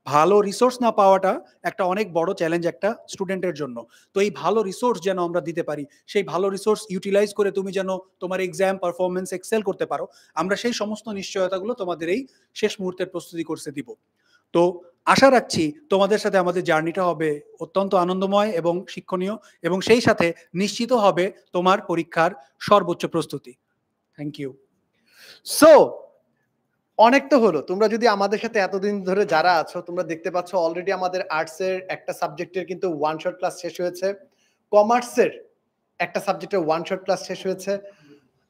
ভালো রিসোর্স না পাওয়াটা একটা অনেক বড় চ্যালেঞ্জ একটা স্টুডেন্টের জন্য। তো এই ভালো রিসোর্স যেন আমরা দিতে পারি, সেই ভালো রিসোর্স ইউটিলাইজ করে তুমি যেন তোমার এক্সাম পারফরমেন্স এক্সেল করতে পারো, আমরা সেই সমস্ত নিশ্চয়তাগুলো তোমাদের এই শেষ মুহূর্তের প্রস্তুতি কোর্সে দিব। তো আশা রাখছি তোমাদের সাথে আমাদের জার্নিটা হবে অত্যন্ত আনন্দময় এবং শিক্ষণীয়, এবং সেই সাথে নিশ্চিত হবে তোমার পরীক্ষার সর্বোচ্চ প্রস্তুতি। Thank you. সো অনেক তো হলো, তোমরা যদি আমাদের সাথে এতদিন ধরে যারা আছো, তোমরা দেখতে পাচ্ছ অলরেডি আমাদের আর্টসের একটা সাবজেক্টের কিন্তু ওয়ান শট ক্লাস শেষ হয়েছে, কমার্সের একটা সাবজেক্টের ওয়ান শট ক্লাস শেষ হয়েছে,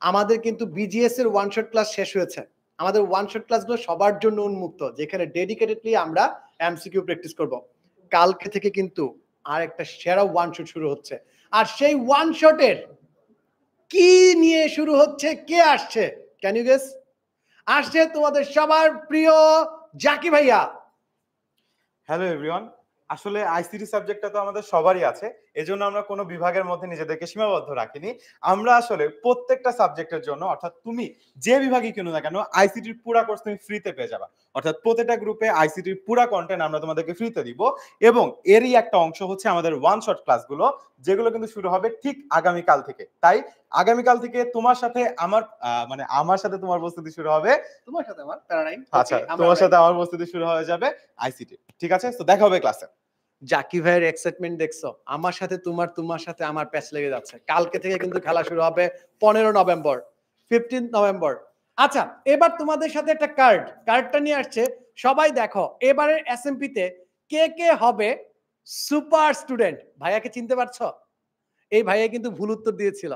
আমাদের কিন্তু বিজিএস এর ওয়ান শট ক্লাস শেষ হয়েছে। আমাদের ওয়ান শট ক্লাসগুলো সবার জন্য উন্মুক্ত, যেখানে ডেডিকেটেডলি আমরা এমসিকিউ প্র্যাকটিস করব। কালকে থেকে কিন্তু আর একটা সেরা ওয়ান শট শুরু হচ্ছে, আর সেই ওয়ান শটের কি নিয়ে শুরু হচ্ছে, কে আসছে, ক্যান ইউ গেস? আসছে তোমাদের সবার প্রিয় জাকি ভাইয়া। Hello everyone. আসলে আইসিটি সাবজেক্টটা তো আমাদের সবারই আছে, এজন্য আমরা কোনো বিভাগের মধ্যে নিজেদেরকে সীমাবদ্ধ রাখিনি। আমরা আসলে প্রত্যেকটা সাবজেক্টের জন্য, অর্থাৎ তুমি যে বিভাগই কিনো না কেন, আইসিটির পুরা কোর্স তুমি ফ্রিতে পেয়ে যাবা। অর্থাৎ প্রত্যেকটা গ্রুপে আইসিটির পুরা কন্টেন্ট আমরা তোমাদেরকে ফ্রিতে দিব, এবং এরই একটা অংশ হচ্ছে আমাদের ওয়ান শট ক্লাসগুলো, যেগুলো কিন্তু শুরু হবে ঠিক আগামীকাল থেকে। তাই আগামীকাল থেকে তোমার সাথে আমার আমার সাথে তোমার প্রস্তুতি শুরু হবে, তোমার সাথে আমার প্যারা নাই। আচ্ছা, তোমার সাথে আমার প্রস্তুতি শুরু হয়ে যাবে আইসিটি। ঠিক আছে, তো দেখা হবে ক্লাসে। জাকি ভাইয়ের এক্সাইটমেন্ট দেখছো, আমার সাথে তোমার সাথে আমার প্যাচ লেগে যাচ্ছে। কালকে থেকে কিন্তু খেলা শুরু হবে 15 নভেম্বর, 15 নভেম্বর। আচ্ছা, এবার তোমাদের সাথে একটা কার্ডটা নিয়ে আসছে, সবাই দেখো এবারের এসএমপি তে কে কে হবে সুপার স্টুডেন্ট। ভাইয়াকে চিনতে পারছো? এই ভাইয়া কিন্তু ভুল উত্তর দিয়েছিল।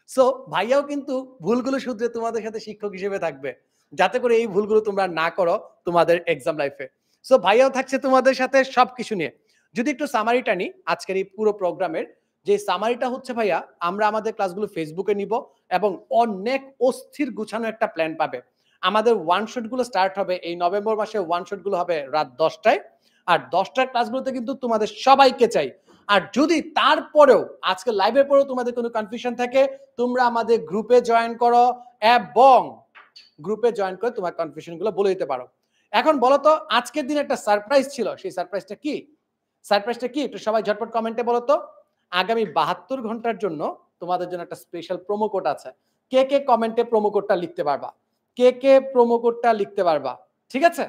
সো ভাইয়াও কিন্তু ভুলগুলো শুধরে তোমাদের সাথে শিক্ষক হিসেবে থাকবে, যাতে করে এই ভুলগুলো তোমরা না করো তোমাদের এক্সাম লাইফে। সো ভাইয়াও থাকছে তোমাদের সাথে সবকিছু নিয়ে। যদি একটু সামারিটা নিই আজকের এই পুরো প্রোগ্রামের, যে সামারিটা হচ্ছে ভাইয়া, আমরা আমাদের ক্লাসগুলো ফেসবুকে নিব এবং অনেক অস্থির গুছানো একটা প্ল্যান পাবে। আমাদের ওয়ান শট গুলো স্টার্ট হবে এই নভেম্বর মাসে, ওয়ান শট গুলো হবে রাত 10টায়, আর 10টার ক্লাসগুলোতে কিন্তু তোমাদের সবাইকে চাই। আর যদি তারপরেও আজকে লাইভের পরেও তোমাদের কোনো কনফিউশন থাকে, তোমরা আমাদের গ্রুপে জয়েন করো এবং গ্রুপে জয়েন করে তোমার কনফিউশন গুলো বলে দিতে পারো। এখন বলো তো, আজকের দিন একটা সারপ্রাইজ ছিল, সেই সারপ্রাইজটা কি? সারপ্রাইজটা কি একটু সবাই ঝটপট কমেন্টে বলো তো। আগামী 72 ঘন্টার জন্য তোমাদের জন্য একটা স্পেশাল প্রোমো কোড আছে। কে কে কমেন্টে প্রোমো কোডটা লিখতে পারবা? কে কে প্রোমো কোডটা লিখতে পারবা? ঠিক আছে,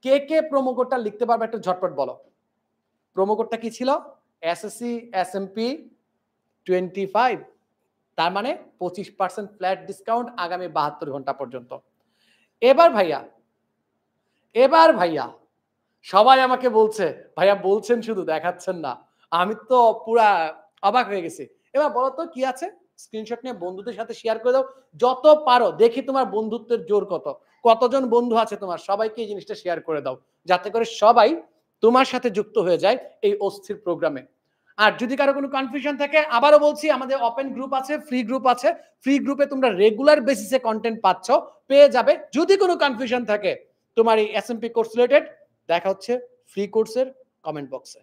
কে কে প্রোমো কোডটা লিখতে পারবা একটু ঝটপট বলো। প্রোমো কোডটা কি ছিল? এসএসসি এসএমপি 25, তার মানে 25% ফ্ল্যাট ডিসকাউন্ট আগামী 72 ঘন্টা পর্যন্ত। এবার ভাইয়া সবাই আমাকে বলছে, ভাইয়া বলছেন শুধু দেখাচ্ছেন না, আমি তো পুরা অবাক হয়ে গেছি। এবার বলো তো কি আছে, স্ক্রিনশট নিয়ে বন্ধুদের সাথে শেয়ার করে দাও যত পারো, দেখি তোমার বন্ধুত্বের জোর কতজন বন্ধু আছে তোমার, সবাইকে এই জিনিসটা শেয়ার করে দাও যাতে করে সবাই তোমার সাথে যুক্ত হয়ে যায় এই অস্থির প্রোগ্রামে। আর যদি কারো কোনো কনফিউশন থাকে, আবারও বলছি, আমাদের ওপেন গ্রুপ আছে, ফ্রি গ্রুপ আছে, ফ্রি গ্রুপে তোমরা রেগুলার বেসিসে কন্টেন্ট পেয়ে যাবে। যদি কোনো কনফিউশন থাকে তোমার এই এসএমপি কোর্স রিলেটেড, দেখা হচ্ছে ফ্রি কোর্সের কমেন্ট বক্সে।